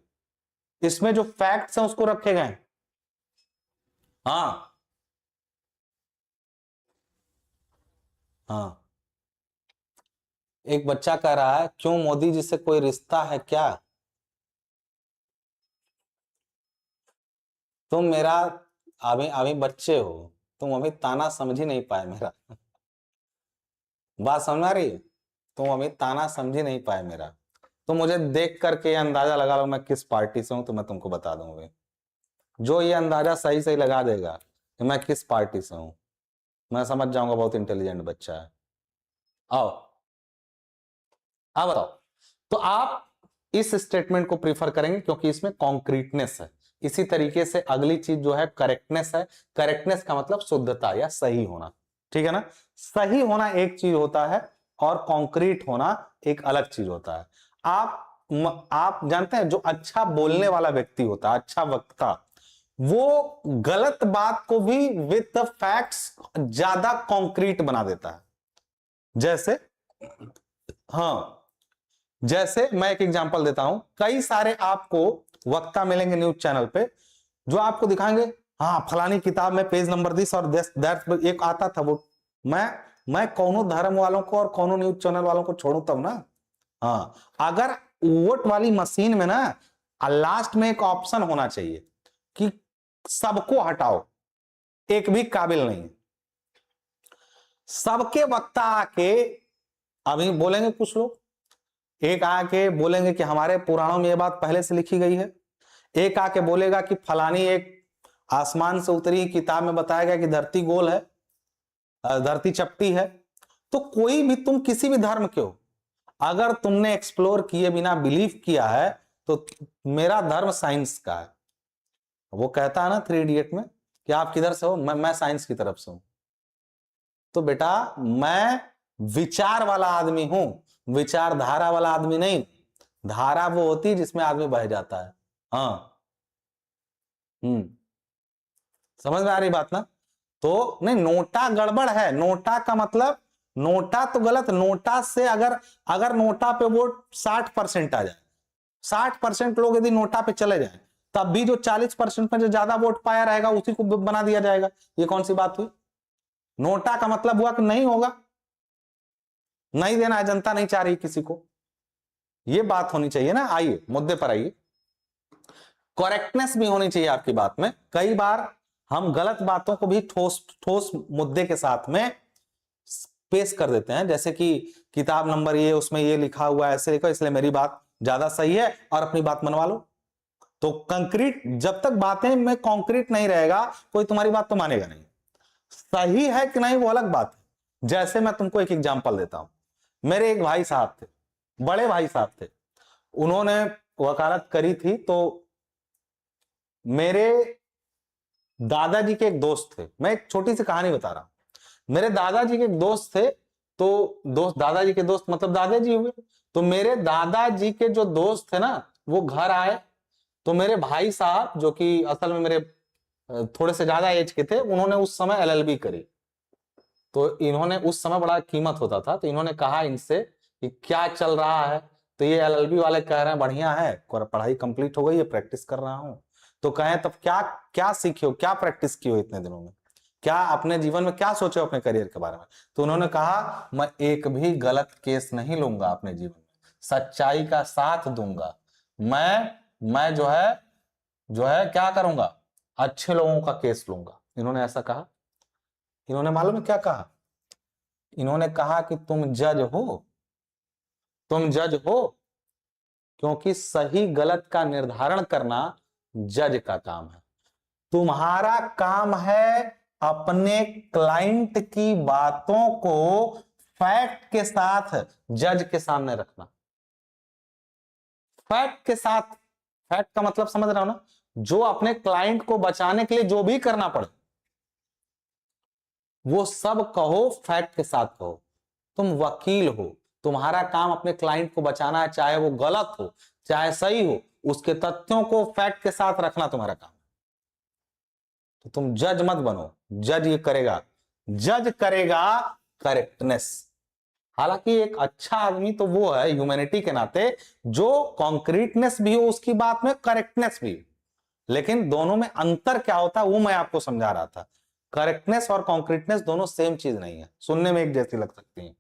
इसमें जो फैक्ट्स हैं उसको रखे गए। हाँ हाँ, एक बच्चा कह रहा है क्यों मोदी जी से कोई रिश्ता है क्या? तुम मेरा अभी अभी बच्चे हो, तुम अभी ताना समझ ही नहीं पाए मेरा। बात समझ आ रही है? तुम अभी ताना समझ ही नहीं पाए मेरा। तो मुझे देख करके ये अंदाजा लगा लो मैं किस पार्टी से हूं, तो मैं तुमको बता दूं अभी। जो ये अंदाजा सही सही लगा देगा कि मैं किस पार्टी से हूं, मैं समझ जाऊंगा बहुत इंटेलिजेंट बच्चा है। आओ अब बताओ। तो आप इस स्टेटमेंट को प्रीफर करेंगे क्योंकि इसमें कॉन्क्रीटनेस है। इसी तरीके से अगली चीज जो है करेक्टनेस है। करेक्टनेस का मतलब शुद्धता या सही होना, ठीक है ना। सही होना एक चीज होता है और कॉन्क्रीट होना एक अलग चीज होता है। आप जानते हैं जो अच्छा बोलने वाला व्यक्ति होता है, अच्छा वक्ता, वो गलत बात को भी विद द फैक्ट्स ज्यादा कॉन्क्रीट बना देता है। जैसे, हाँ, जैसे मैं एक एग्जांपल देता हूं, कई सारे आपको वक्ता मिलेंगे न्यूज चैनल पे जो आपको दिखाएंगे, हाँ फलानी किताब में पेज नंबर दिस और दैट, एक आता था वो, मैं कौनों धर्म वालों को और कौनों न्यूज चैनल वालों को छोड़ू तब ना। हाँ, अगर वोट वाली मशीन में ना लास्ट में एक ऑप्शन होना चाहिए कि सबको हटाओ, एक भी काबिल नहीं। सबके वक्ता आके अभी बोलेंगे, कुछ लोग एक आके बोलेंगे कि हमारे पुराणों में यह बात पहले से लिखी गई है, एक आके बोलेगा कि फलानी एक आसमान से उतरी किताब में बताया गया कि धरती गोल है, धरती चपटी है। तो कोई भी, तुम किसी भी धर्म के हो, अगर तुमने एक्सप्लोर किए बिना बिलीव किया है तो मेरा धर्म साइंस का है। वो कहता है ना 3 इडियट में कि आप किधर से हो, मैं साइंस की तरफ से हूं। तो बेटा मैं विचार वाला आदमी हूं, विचारधारा वाला आदमी नहीं। धारा वो होती है जिसमें आदमी बह जाता है। हाँ, समझ में आ रही बात ना। तो नहीं, नोटा गड़बड़ है। नोटा का मतलब, नोटा तो गलत, नोटा से अगर अगर नोटा पे वोट 60% आ जाए, 60% लोग यदि नोटा पे चले जाए, तब भी जो 40% में जो ज्यादा वोट पाया रहेगा उसी को बना दिया जाएगा। ये कौन सी बात हुई? नोटा का मतलब हुआ कि नहीं होगा, नहीं देना है, जनता नहीं चाह रही किसी को। ये बात होनी चाहिए ना। आइए मुद्दे पर आइए। करेक्टनेस भी होनी चाहिए आपकी बात में। कई बार हम गलत बातों को भी ठोस ठोस मुद्दे के साथ में पेश कर देते हैं, जैसे कि किताब नंबर ये, उसमें ये लिखा हुआ है, ऐसे लिखो, इसलिए मेरी बात ज्यादा सही है और अपनी बात मनवा लो। तो कंक्रीट, जब तक बातें में कंक्रीट नहीं रहेगा कोई तुम्हारी बात तो मानेगा नहीं। सही है कि नहीं वो अलग बात है। जैसे मैं तुमको एक एग्जांपल देता हूं। मेरे एक भाई साहब थे, बड़े भाई साहब थे, उन्होंने वकालत करी थी। तो मेरे दादाजी के एक दोस्त थे, मैं एक छोटी सी कहानी बता रहा हूं। मेरे दादाजी के एक दोस्त थे, तो दोस्त, दादाजी के दोस्त मतलब दादाजी हुए। तो मेरे दादाजी के जो दोस्त थे ना, वो घर आए, तो मेरे भाई साहब जो कि असल में मेरे थोड़े से ज्यादा एज के थे, उन्होंने उस समय एलएलबी करी। तो इन्होंने, उस समय बड़ा कीमत होता था, तो इन्होंने कहा इनसे कि क्या चल रहा है। तो ये एलएलबी वाले कह रहे हैं बढ़िया है, पढ़ाई कंप्लीट हो गई है, प्रैक्टिस कर रहा हूं। तो कहें तब क्या क्या सीखे हो, क्या प्रैक्टिस की हो इतने दिनों में, क्या अपने जीवन में क्या सोचे हो अपने करियर के बारे में? तो उन्होंने कहा मैं एक भी गलत केस नहीं लूंगा अपने जीवन में, सच्चाई का साथ दूंगा। मैं जो है क्या करूंगा, अच्छे लोगों का केस लूंगा। इन्होंने ऐसा कहा। इन्होंने मालूम है क्या कहा? इन्होंने कहा कि तुम जज हो, तुम जज हो, क्योंकि सही गलत का निर्धारण करना जज का काम है। तुम्हारा काम है अपने क्लाइंट की बातों को फैक्ट के साथ जज के सामने रखना। फैक्ट के साथ, फैक्ट का मतलब समझ रहा हो ना, जो अपने क्लाइंट को बचाने के लिए जो भी करना पड़े वो सब कहो, फैक्ट के साथ कहो। तुम वकील हो, तुम्हारा काम अपने क्लाइंट को बचाना है, चाहे वो गलत हो चाहे सही हो, उसके तथ्यों को फैक्ट के साथ रखना तुम्हारा काम। तो तुम जज मत बनो, जज ये करेगा, जज करेगा करेक्टनेस। हालांकि एक अच्छा आदमी तो वो है ह्यूमैनिटी के नाते जो कॉन्क्रीटनेस भी हो उसकी बात में, करेक्टनेस भी हो। लेकिन दोनों में अंतर क्या होता है वो मैं आपको समझा रहा था। करेक्टनेस और कॉन्क्रीटनेस दोनों सेम चीज नहीं है, सुनने में एक जैसी लग सकती है।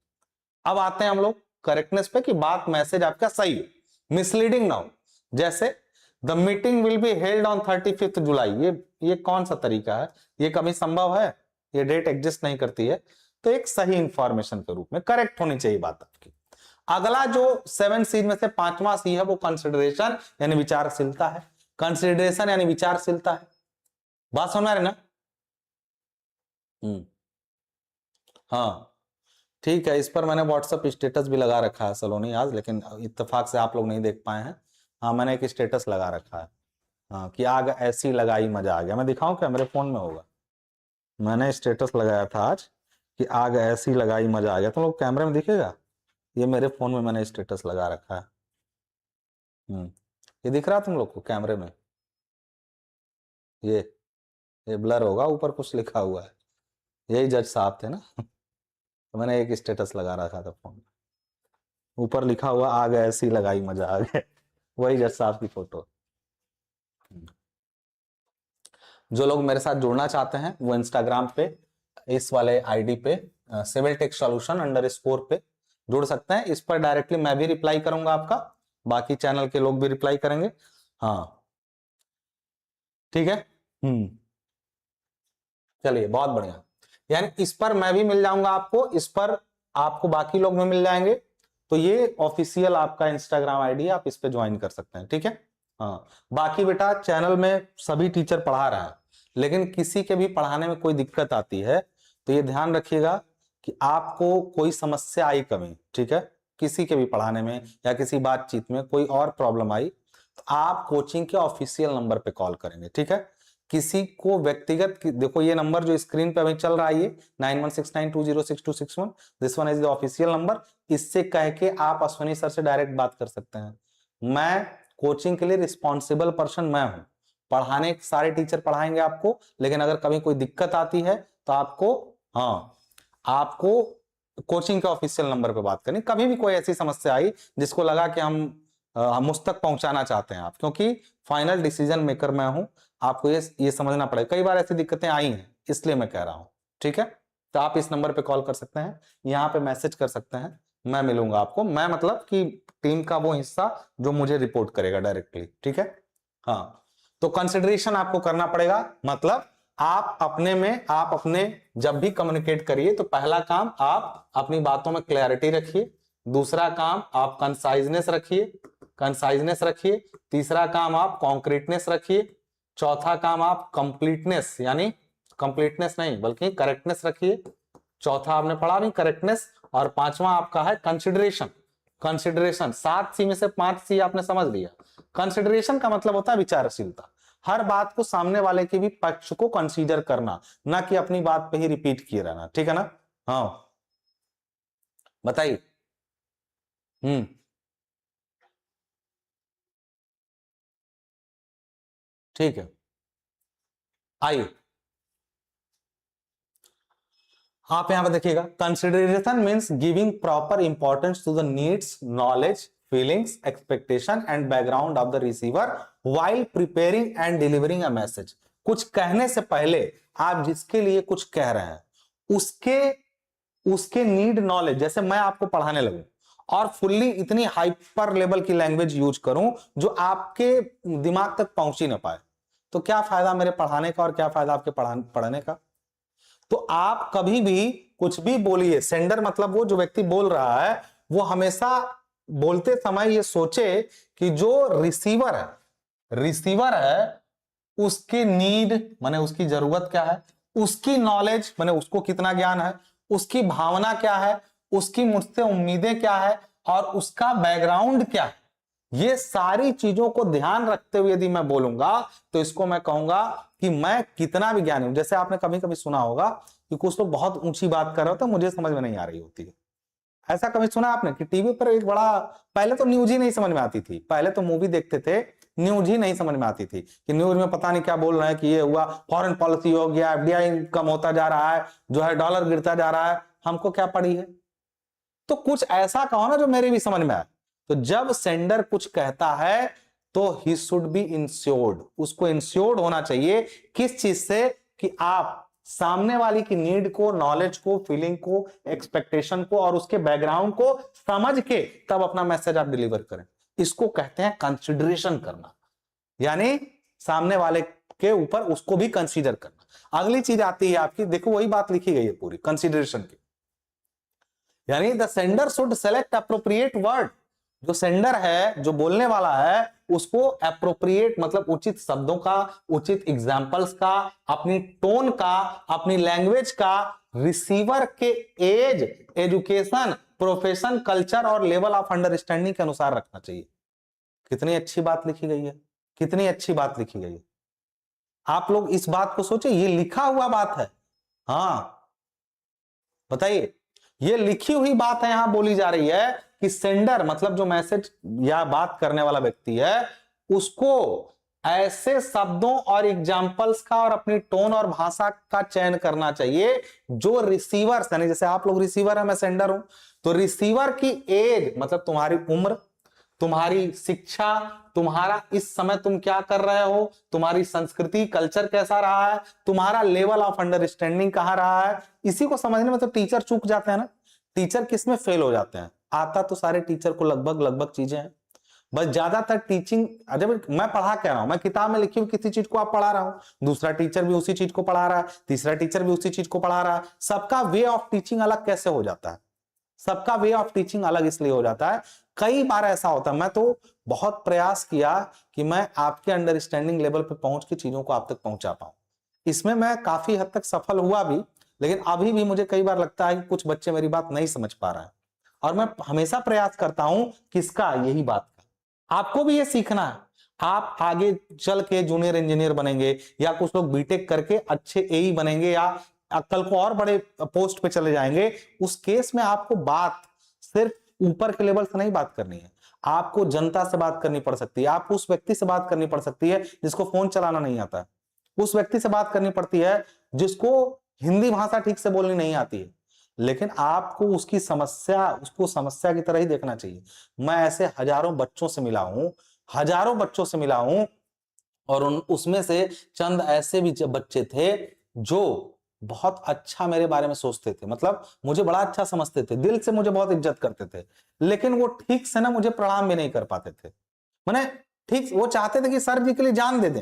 अब आते हैं हम लोग करेक्टनेस पे कि बात, मैसेज आपका सही हो, मिसलीडिंग ना हो। जैसे the meeting will be held on 35 जुलाई, ये कौन सा तरीका है? ये कभी संभव है? ये डेट एग्जिस्ट नहीं करती है। तो एक सही इंफॉर्मेशन के रूप में करेक्ट होनी चाहिए बात आपकी। अगला जो 7 सी में से 5वां सी है वो कंसिडरेशन यानी विचारशीलता है। कंसिडरेशन यानी विचारशीलता है। बात सुना रहे ना? हाँ ठीक है, इस पर मैंने व्हाट्सएप स्टेटस भी लगा रखा है सलोनी आज, लेकिन इत्तेफाक से आप लोग नहीं देख पाए हैं। हाँ मैंने एक स्टेटस लगा रखा है, हाँ कि आग ऐसी लगाई मजा आ गया। मैं दिखाऊं क्या? मेरे फोन में होगा। मैंने स्टेटस लगाया था आज कि आग ऐसी लगाई मजा आ गया। तुम लोग कैमरे में दिखेगा? ये मेरे फोन में मैंने स्टेटस लगा रखा है। ये दिख रहा तुम लोग को कैमरे में? ये ब्लर होगा, ऊपर कुछ लिखा हुआ है, यही जज साहब थे ना। तो मैंने एक स्टेटस लगा रखा था फोन में, ऊपर लिखा हुआ आग ऐसी लगाई मजा आ गया। वही जज साहब की फोटो। जो लोग मेरे साथ जुड़ना चाहते हैं वो इंस्टाग्राम पे इस वाले आईडी पे सिविल टेक सॉल्यूशन _ पे जुड़ सकते हैं। इस पर डायरेक्टली मैं भी रिप्लाई करूंगा आपका, बाकी चैनल के लोग भी रिप्लाई करेंगे। हाँ ठीक है। चलिए बहुत बढ़िया। यानी इस पर मैं भी मिल जाऊंगा आपको, इस पर आपको बाकी लोग भी मिल जाएंगे। तो ये ऑफिशियल आपका इंस्टाग्राम आईडी है, आप इस पे ज्वाइन कर सकते हैं। ठीक है। हाँ बाकी बेटा चैनल में सभी टीचर पढ़ा रहा है, लेकिन किसी के भी पढ़ाने में कोई दिक्कत आती है तो ये ध्यान रखिएगा कि आपको कोई समस्या आई कभी, ठीक है, किसी के भी पढ़ाने में या किसी बातचीत में कोई और प्रॉब्लम आई तो आप कोचिंग के ऑफिशियल नंबर पे कॉल करेंगे। ठीक है। किसी को व्यक्तिगत, देखो ये नंबर जो स्क्रीन पे अभी चल रहा है ये 9169206261, this one is the official number. इससे कह के आप अश्विनी सर से डायरेक्ट बात कर सकते हैं। मैं कोचिंग के लिए रिस्पॉन्सिबल पर्सन मैं हूं, पढ़ाने सारे टीचर पढ़ाएंगे आपको, लेकिन अगर कभी कोई दिक्कत आती है तो आपको कोचिंग के ऑफिशियल नंबर पे बात करनी। कभी भी कोई ऐसी समस्या आई जिसको लगा कि हम मुझ तक पहुंचाना चाहते हैं आप, क्योंकि फाइनल डिसीजन मेकर मैं हूं, आपको ये समझना पड़ेगा। कई बार ऐसी दिक्कतें आई हैं इसलिए मैं कह रहा हूं। ठीक है। तो आप इस नंबर पे कॉल कर सकते हैं, यहाँ पे मैसेज कर सकते हैं, मैं मिलूंगा आपको। मैं मतलब कि टीम का वो हिस्सा जो मुझे रिपोर्ट करेगा डायरेक्टली। ठीक है। हाँ तो कंसिडरेशन आपको करना पड़ेगा, मतलब आप अपने जब भी कम्युनिकेट करिए तो पहला काम आप अपनी बातों में क्लैरिटी रखिए, दूसरा काम आप कंसाइजनेस रखिए, तीसरा काम आप कॉन्क्रीटनेस रखिए, चौथा काम आप कंप्लीटनेस यानी कंप्लीटनेस नहीं बल्कि करेक्टनेस रखिए, चौथा आपने पढ़ा नहीं करेक्टनेस, और पांचवा आपका है कंसिडरेशन। 7 सी में से 5 सी आपने समझ लिया। कंसिडरेशन का मतलब होता है विचारशीलता, हर बात को सामने वाले के भी पक्ष को कंसीडर करना, ना कि अपनी बात पे ही रिपीट किए रहना। ठीक है ना? हाँ बताइए। ठीक है आइए आप यहां पर देखिएगा, consideration means giving proper importance to the needs, knowledge, feelings, expectation and background of the receiver while preparing and delivering a message. कुछ कहने से पहले आप जिसके लिए कुछ कह रहे हैं उसके नीड, नॉलेज, जैसे मैं आपको पढ़ाने लगूं और फुल्ली इतनी हाइपर लेवल की लैंग्वेज यूज करूं जो आपके दिमाग तक पहुंच ही ना पाए, तो क्या फायदा मेरे पढ़ाने का और क्या फायदा आपके पढ़ने का? तो आप कभी भी कुछ भी बोलिए, सेंडर मतलब वो जो व्यक्ति बोल रहा है वो हमेशा बोलते समय ये सोचे कि जो रिसीवर है उसकी नीड माने उसकी जरूरत क्या है, उसकी नॉलेज माने उसको कितना ज्ञान है, उसकी भावना क्या है, उसकी मुझसे उम्मीदें क्या है और उसका बैकग्राउंड क्या है, ये सारी चीजों को ध्यान रखते हुए यदि मैं बोलूंगा तो इसको मैं कहूंगा कि मैं कितना भी ज्ञानी हूं। जैसे आपने कभी कभी सुना होगा कि कुछ लोग बहुत ऊंची बात कर रहे होते हैं, मुझे समझ में नहीं आ रही होती है। ऐसा कभी सुना आपने कि टीवी पर एक बड़ा, पहले तो न्यूज ही नहीं समझ में आती थी, पहले तो मूवी देखते थे, न्यूज ही नहीं समझ में आती थी कि न्यूज में पता नहीं क्या बोल रहे हैं कि ये हुआ, फॉरेन पॉलिसी हो गया, एफडीआई कम होता जा रहा है, जो है डॉलर गिरता जा रहा है, हमको क्या पड़ी है। तो कुछ ऐसा कहो ना जो मेरे भी समझ में आए। तो जब सेंडर कुछ कहता है तो ही शुड बी इंश्योर्ड, उसको इंश्योर्ड होना चाहिए किस चीज से, कि आप सामने वाली की नीड को, नॉलेज को, फीलिंग को, एक्सपेक्टेशन को और उसके बैकग्राउंड को समझ के तब अपना मैसेज आप डिलीवर करें। इसको कहते हैं कंसिडरेशन करना, यानी सामने वाले के ऊपर उसको भी कंसीडर करना। अगली चीज आती है आपकी, देखो वही बात लिखी गई है पूरी कंसिडरेशन की, यानी the sender should select appropriate word. जो सेंडर है, जो बोलने वाला है, उसको अप्रोप्रिएट मतलब उचित शब्दों का, उचित एग्जाम्पल्स का, अपनी टोन का, अपनी लैंग्वेज का, रिसीवर के एज, एजुकेशन, प्रोफेशन, कल्चर और लेवल ऑफ अंडरस्टैंडिंग के अनुसार रखना चाहिए। कितनी अच्छी बात लिखी गई है, कितनी अच्छी बात लिखी गई है। आप लोग इस बात को सोचे, ये लिखा हुआ बात है। हाँ बताइए, ये लिखी हुई बात है, यहां बोली जा रही है कि सेंडर मतलब जो मैसेज या बात करने वाला व्यक्ति है, उसको ऐसे शब्दों और एग्जाम्पल्स का और अपनी टोन और भाषा का चयन करना चाहिए जो रिसीवर्स, यानी जैसे आप लोग रिसीवर है, मैं सेंडर हूं, तो रिसीवर की एज मतलब तुम्हारी उम्र, तुम्हारी शिक्षा, तुम्हारा इस समय तुम क्या कर रहे हो, तुम्हारी संस्कृति, कल्चर कैसा रहा है, तुम्हारा लेवल ऑफ अंडरस्टैंडिंग कहां रहा है, इसी को समझने में तो टीचर चूक जाते हैं ना। टीचर किसमें फेल हो जाते हैं, आता तो सारे टीचर को लगभग लगभग चीजें हैं, बस ज्यादातर टीचिंग, जब मैं पढ़ा क्या रहा हूं, मैं किताब में लिखी हुई किसी चीज को आप पढ़ा रहा हूं, दूसरा टीचर भी उसी चीज को पढ़ा रहा है, तीसरा टीचर भी उसी चीज को पढ़ा रहा है, सबका वे ऑफ टीचिंग अलग कैसे हो जाता है, सबका वे ऑफ टीचिंग अलग इसलिए हो जाता है, कई बार ऐसा होता है, मैं तो बहुत प्रयास किया कि मैं आपके अंडरस्टैंडिंग लेवल पे पहुंच के चीजों को आप तक पहुंचा पाऊं, इसमें मैं काफी हद तक सफल हुआ भी, लेकिन अभी भी मुझे कई बार लगता है कि कुछ बच्चे मेरी बात नहीं समझ पा रहे हैं, और मैं हमेशा प्रयास करता हूं किसका, यही बात का। आपको भी ये सीखना है, आप आगे चल के जूनियर इंजीनियर बनेंगे, या कुछ लोग बीटेक करके अच्छे एई बनेंगे, या कल को और बड़े पोस्ट पे चले जाएंगे, उस केस में आपको बात सिर्फ ऊपर के लेवल से नहीं बात करनी है, आपको जनता से बात करनी पड़ सकती है, आप उस व्यक्ति से बात करनी पड़ सकती है जिसको फोन चलाना नहीं आता है, उस व्यक्ति से बात करनी पड़ती है जिसको हिंदी भाषा ठीक से बोलनी नहीं आती है, लेकिन आपको उसकी समस्या, उसको समस्या की तरह ही देखना चाहिए। मैं ऐसे हजारों बच्चों से मिला हूं, हजारों बच्चों से मिला हूं, और उसमें से चंद ऐसे भी बच्चे थे जो बहुत अच्छा मेरे बारे में सोचते थे, मतलब मुझे बड़ा अच्छा समझते थे, दिल से मुझे बहुत इज्जत करते थे, लेकिन वो ठीक से ना मुझे प्रणाम भी नहीं कर पाते थे। मैंने ठीक, वो चाहते थे कि सर जी के लिए जान दे दें,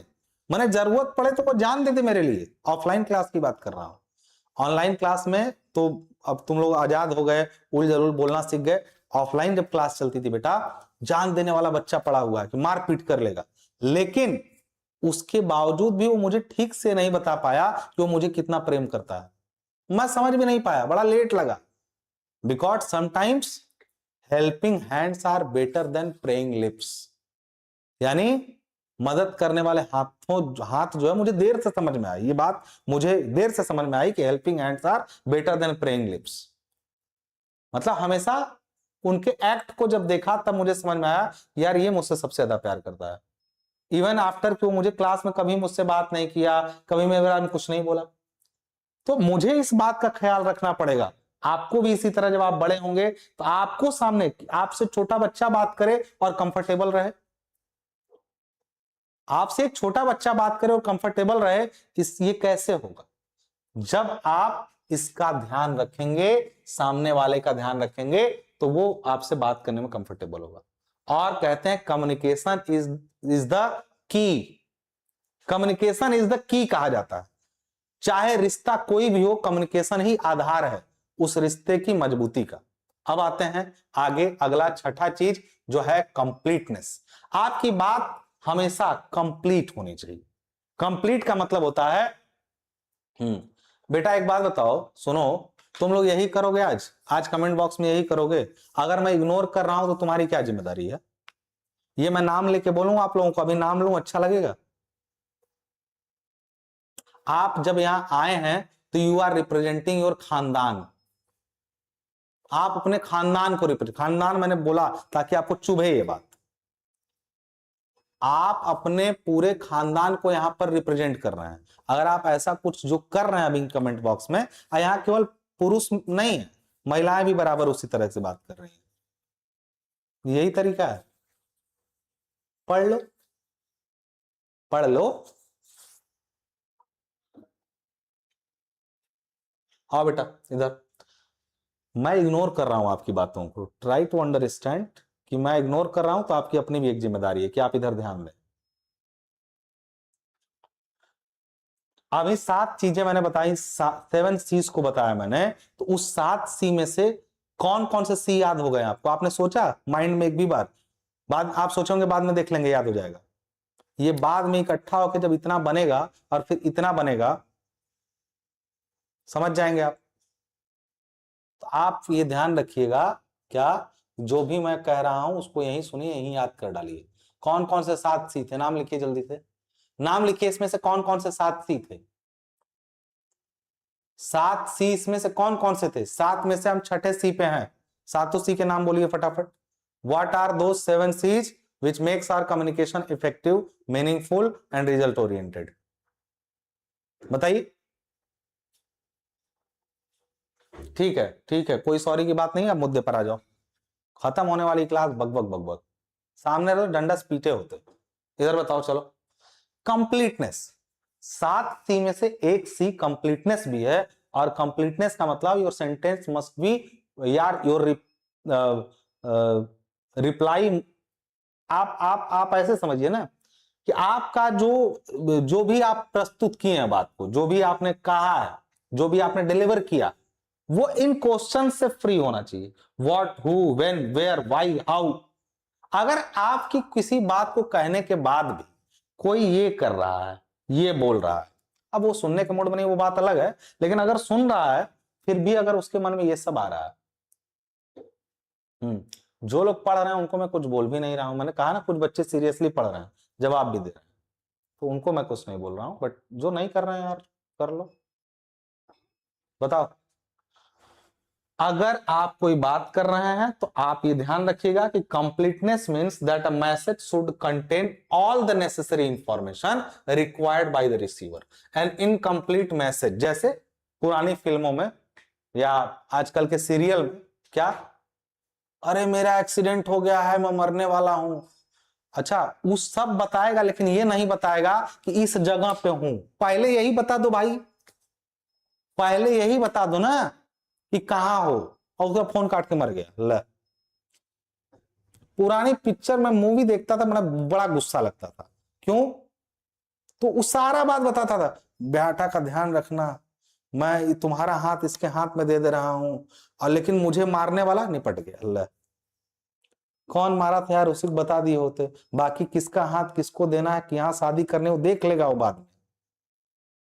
मैंने जरूरत पड़े तो वो जान दे दे मेरे लिए। ऑफलाइन क्लास की बात कर रहा हूं, ऑनलाइन क्लास में तो अब तुम लोग आजाद हो गए, उल जरूर बोलना सीख गए। ऑफलाइन जब क्लास चलती थी बेटा, जान देने वाला बच्चा पड़ा हुआ है कि मार पीट कर लेगा, लेकिन उसके बावजूद भी वो मुझे ठीक से नहीं बता पाया कि वो मुझे कितना प्रेम करता है, मैं समझ भी नहीं पाया, बड़ा लेट लगा। Because sometimes helping hands are better than praying lips, यानी मदद करने वाले हाथ जो है, मुझे देर से समझ में आई ये बात, मुझे देर से समझ में आई कि helping hands are better than praying lips, मतलब हमेशा उनके एक्ट को जब देखा तब मुझे समझ में आया यार ये मुझसे सबसे ज्यादा प्यार करता है। इवन आफ्टर कि वो मुझे क्लास में कभी मुझसे बात नहीं किया, कभी मेरे बारे में कुछ नहीं बोला, तो मुझे इस बात का ख्याल रखना पड़ेगा। आपको भी इसी तरह जब आप बड़े होंगे तो आपको सामने आपसे छोटा बच्चा बात करे और कंफर्टेबल रहे, आपसे एक छोटा बच्चा बात करे और कंफर्टेबल रहे, ये कैसे होगा, जब आप इसका ध्यान रखेंगे, सामने वाले का ध्यान रखेंगे, तो वो आपसे बात करने में कंफर्टेबल होगा। और कहते हैं communication is the key, communication is the key कहा जाता है। चाहे रिश्ता कोई भी हो, कम्युनिकेशन ही आधार है उस रिश्ते की मजबूती का। अब आते हैं आगे, अगला छठा चीज जो है कंप्लीटनेस। आपकी बात हमेशा कंप्लीट होनी चाहिए। कंप्लीट का मतलब होता है बेटा एक बात बताओ, सुनो, तुम लोग यही करोगे आज? आज कमेंट बॉक्स में यही करोगे? अगर मैं इग्नोर कर रहा हूं तो तुम्हारी क्या जिम्मेदारी है? ये मैं नाम लेके बोलूंगा आप लोगों को, अभी नाम लूं, अच्छा लगेगा? आप जब यहां आए हैं तो यू आर रिप्रेजेंटिंग योर खानदान। आप अपने खानदान को रिप्रेजेंट, खानदान मैंने बोला ताकि आपको चुभे ये बात। आप अपने पूरे खानदान को यहां पर रिप्रेजेंट कर रहे हैं। अगर आप ऐसा कुछ जो कर रहे हैं अभी कमेंट बॉक्स में, यहां केवल पुरुष नहीं है, महिलाएं भी बराबर उसी तरह से बात कर रही हैं। यही तरीका है। पढ़ लो, पढ़ लो। आओ बेटा इधर। मैं इग्नोर कर रहा हूं आपकी बातों को, ट्राई टू अंडरस्टैंड कि मैं इग्नोर कर रहा हूं, तो आपकी अपनी भी एक जिम्मेदारी है कि आप इधर ध्यान दें। अभी 7 चीजें मैंने बताई, 7 C's को बताया मैंने, तो उस 7 C में से कौन कौन से C याद हो गए आपको? आपने सोचा माइंड में एक भी बार? बाद आप सोचोगे बाद में देख लेंगे, याद हो जाएगा। ये बाद में इकट्ठा होकर जब इतना बनेगा और फिर इतना बनेगा, समझ जाएंगे आप। तो आप ये ध्यान रखिएगा, क्या जो भी मैं कह रहा हूं उसको यहीं सुनिए, यहीं याद कर डालिए। कौन कौन से 7 C थे? नाम लिखिए जल्दी से, नाम लिखिए। इसमें से कौन कौन से 7 C थे? 7 C इसमें से कौन कौन से थे? 7 में से हम छठे C पे हैं। 7 C के नाम बोलिए फटाफट। What are those 7 C's which makes our communication effective, meaningful and result oriented? बताइए। ठीक है, ठीक है, कोई सॉरी की बात नहीं है, आप मुद्दे पर आ जाओ। खत्म होने वाली क्लास, बकबक बकबक, सामने रहो, डंडा पीटे होते। इधर बताओ, चलो। कंप्लीटनेस, 7 C में से एक C कंप्लीटनेस भी है, और कंप्लीटनेस का मतलब योर सेंटेंस मस्ट बी, यार योर रिप्लाई, आप ऐसे समझिए ना कि आपका जो भी आप प्रस्तुत किए हैं बात को, जो भी आपने कहा है, जो भी आपने डिलीवर किया, वो इन क्वेश्चन से फ्री होना चाहिए। What, who, when, where, why, how. अगर आपकी किसी बात को कहने के बाद भी कोई ये कर रहा है, ये बोल रहा है, अब वो सुनने के मूड में नहीं, वो बात अलग है, लेकिन अगर सुन रहा है फिर भी अगर उसके मन में ये सब आ रहा है, जो लोग पढ़ रहे हैं उनको मैं कुछ बोल भी नहीं रहा हूं। मैंने कहा ना, कुछ बच्चे सीरियसली पढ़ रहे हैं, जवाब भी दे रहे हैं, तो उनको मैं कुछ नहीं बोल रहा हूं, बट जो नहीं कर रहे हैं यार, कर लो। बताओ, अगर आप कोई बात कर रहे हैं तो आप ये ध्यान रखिएगा कि completeness means that a message should contain all the necessary information required by the receiver. N incomplete message, जैसे पुरानी फिल्मों में या आजकल के सीरियल में, क्या, अरे मेरा एक्सीडेंट हो गया है, मैं मरने वाला हूं। अच्छा, वो सब बताएगा, लेकिन ये नहीं बताएगा कि इस जगह पे हूं। पहले यही बता दो भाई, पहले यही बता दो ना कि कहां हो, और उसका फोन काट के मर गया। ले, पुरानी पिक्चर में मूवी देखता था, बड़ा गुस्सा लगता था। क्यों? तो उस सारा बात बताता था, बेटा का ध्यान रखना, मैं तुम्हारा हाथ इसके हाथ में दे दे रहा हूं, और लेकिन मुझे मारने वाला निपट गया। अल्लाह, कौन मारा था यार, उसी को बता दिए होते। बाकी किसका हाथ किसको देना है, कि यहाँ शादी करने, वो देख लेगा वो बाद में।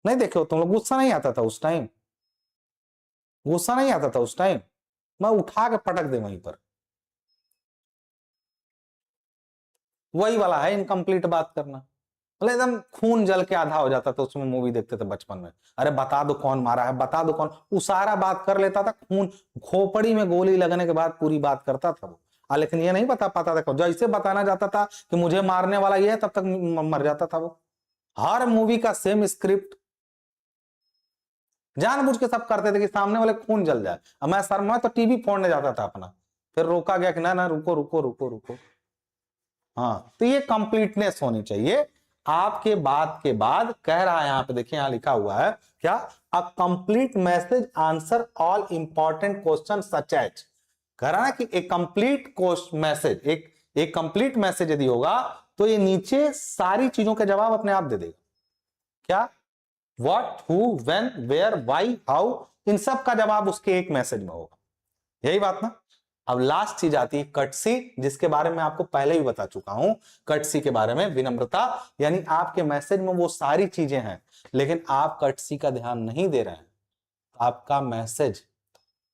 नहीं देखे हो तुम लोग? गुस्सा नहीं आता था उस टाइम? गुस्सा नहीं आता था उस टाइम? मैं उठा के पटक दे वहीं पर। वही वाला है इनकम्प्लीट बात करना, मतलब एकदम खून जल के आधा हो जाता था उसमें। मूवी देखते थे बचपन में, अरे बता दो कौन मारा है, बता दो कौन, वो सारा बात कर लेता था, खून खोपड़ी में गोली लगने के बाद पूरी बात करता था वो। लेकिन ये नहीं बता पाता था, जैसे बताना जाता था कि मुझे मारने वाला ये है, तब तक मर जाता था वो। हर मूवी का सेम स्क्रिप्ट, जानबूझ के सब करते थे कि सामने वाले खून जल जाए। अब मैं सर, मैं तो टीवी फोड़ने जाता था अपना, फिर रोका गया कि ना ना रुको रुको रुको रुको। हाँ, तो ये कंप्लीटनेस होनी चाहिए। आपके बात के बाद कह रहा है, यहां पे देखिए, यहां लिखा हुआ है क्या, a complete message answer all important question such as. कह रहा है कि एक कंप्लीट मैसेज, एक कंप्लीट मैसेज यदि होगा तो ये नीचे सारी चीजों के जवाब अपने आप दे देगा। क्या, what, who, when, where, why, how, इन सब का जवाब उसके एक मैसेज में होगा। यही बात ना। अब लास्ट चीज आती है कटसी, जिसके बारे में आपको पहले ही बता चुका हूं। कटसी के बारे में, विनम्रता, यानी आपके मैसेज में वो सारी चीजें हैं, लेकिन आप कटसी का ध्यान नहीं दे रहे हैं। आपका मैसेज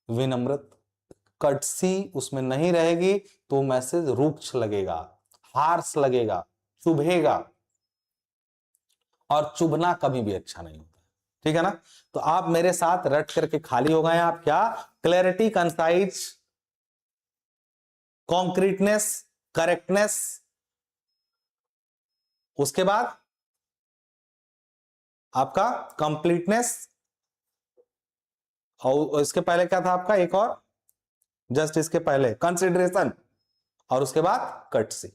विनम्र कर्टसी उसमें नहीं रहेगी तो मैसेज रूक्ष लगेगा, हार्श लगेगा, चुभेगा, और चुभना कभी भी अच्छा नहीं होता। ठीक है ना? तो आप मेरे साथ रट करके खाली हो गए। आप क्या? क्लैरिटी, कंसाइज, कॉन्क्रीटनेस, करेक्टनेस, उसके बाद आपका कंप्लीटनेस, और इसके पहले क्या था आपका एक और, जस्ट इसके पहले कंसिडरेशन, और उसके बाद कर्टसी।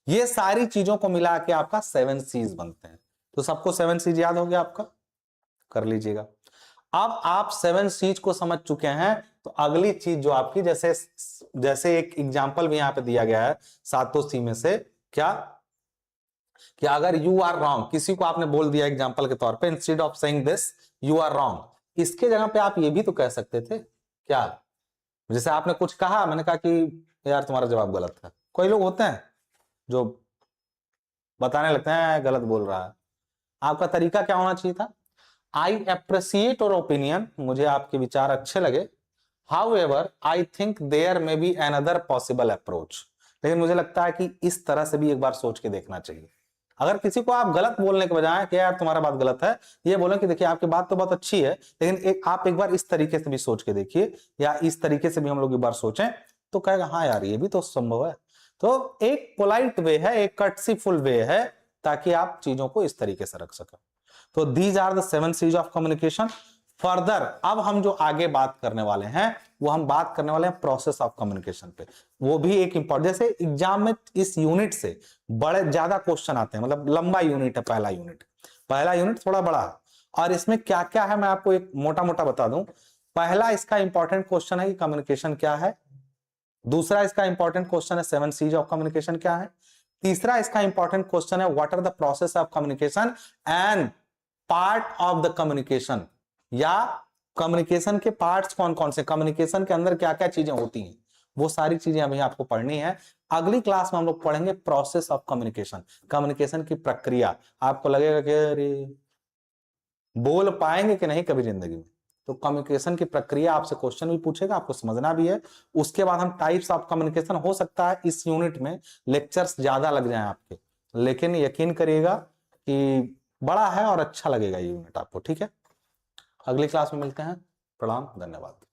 ये सारी चीजों को मिला के आपका 7 C's बनते हैं। तो सबको 7 C's याद हो गया आपका? कर लीजिएगा। अब आप 7 C's को समझ चुके हैं तो अगली चीज जो आपकी, जैसे एक एग्जांपल भी यहां पे दिया गया है 7 C में से, क्या कि अगर यू आर रॉन्ग, किसी को आपने बोल दिया एग्जांपल के तौर पे, instead of saying this you are wrong, इसके जगह पे आप ये भी तो कह सकते थे क्या, जैसे आपने कुछ कहा, मैंने कहा कि यार तुम्हारा जवाब गलत है। कोई लोग होते हैं जो बताने लगते हैं गलत बोल रहा है। आपका तरीका क्या होना चाहिए था? आई अप्रिसिएट योर ओपिनियन, मुझे आपके विचार अच्छे लगे, however I think there may be another possible approach, लेकिन मुझे लगता है कि इस तरह से भी एक बार सोच के देखना चाहिए। अगर किसी को आप गलत बोलने के बजाय कि यार तुम्हारा बात गलत है, ये बोले कि देखिए आपकी बात तो बहुत अच्छी है, लेकिन आप एक बार इस तरीके से भी सोच के देखिए, या इस तरीके से भी हम लोग एक बार सोचें, तो कहेगा हाँ यार ये भी तो संभव है। तो एक पोलाइट वे है, एक कर्टसीफुल वे है, ताकि आप चीजों को इस तरीके से रख सकें। तो these are the 7 C's of communication. Further अब हम जो आगे बात करने वाले हैं वो हम बात करने वाले हैं प्रोसेस ऑफ कम्युनिकेशन पे। वो भी एक इंपॉर्टेंट, जैसे एग्जाम में इस यूनिट से बड़े ज्यादा क्वेश्चन आते हैं, मतलब लंबा यूनिट है पहला यूनिट थोड़ा बड़ा है, और इसमें क्या क्या है मैं आपको एक मोटा मोटा बता दूं। पहला इसका इंपॉर्टेंट क्वेश्चन है कि कम्युनिकेशन क्या है। दूसरा इसका इंपॉर्टेंट क्वेश्चन है 7 C's ऑफ कम्युनिकेशन क्या है। तीसरा इसका इंपॉर्टेंट क्वेश्चन है what are the process of communication and part of the communication, या कम्युनिकेशन के पार्ट्स कौन कौन से, कम्युनिकेशन के अंदर क्या क्या चीजें होती हैं, वो सारी चीजें अभी आपको पढ़नी है। अगली क्लास में हम लोग पढ़ेंगे प्रोसेस ऑफ कम्युनिकेशन, कम्युनिकेशन की प्रक्रिया। आपको लगेगा कि अरे बोल पाएंगे कि नहीं कभी जिंदगी में, तो कम्युनिकेशन की प्रक्रिया आपसे क्वेश्चन भी पूछेगा, आपको समझना भी है। उसके बाद हम टाइप्स ऑफ कम्युनिकेशन, हो सकता है इस यूनिट में लेक्चर्स ज्यादा लग जाएं आपके, लेकिन यकीन करिएगा कि बड़ा है और अच्छा लगेगा ये यूनिट आपको। ठीक है, अगली क्लास में मिलते हैं। प्रणाम, धन्यवाद।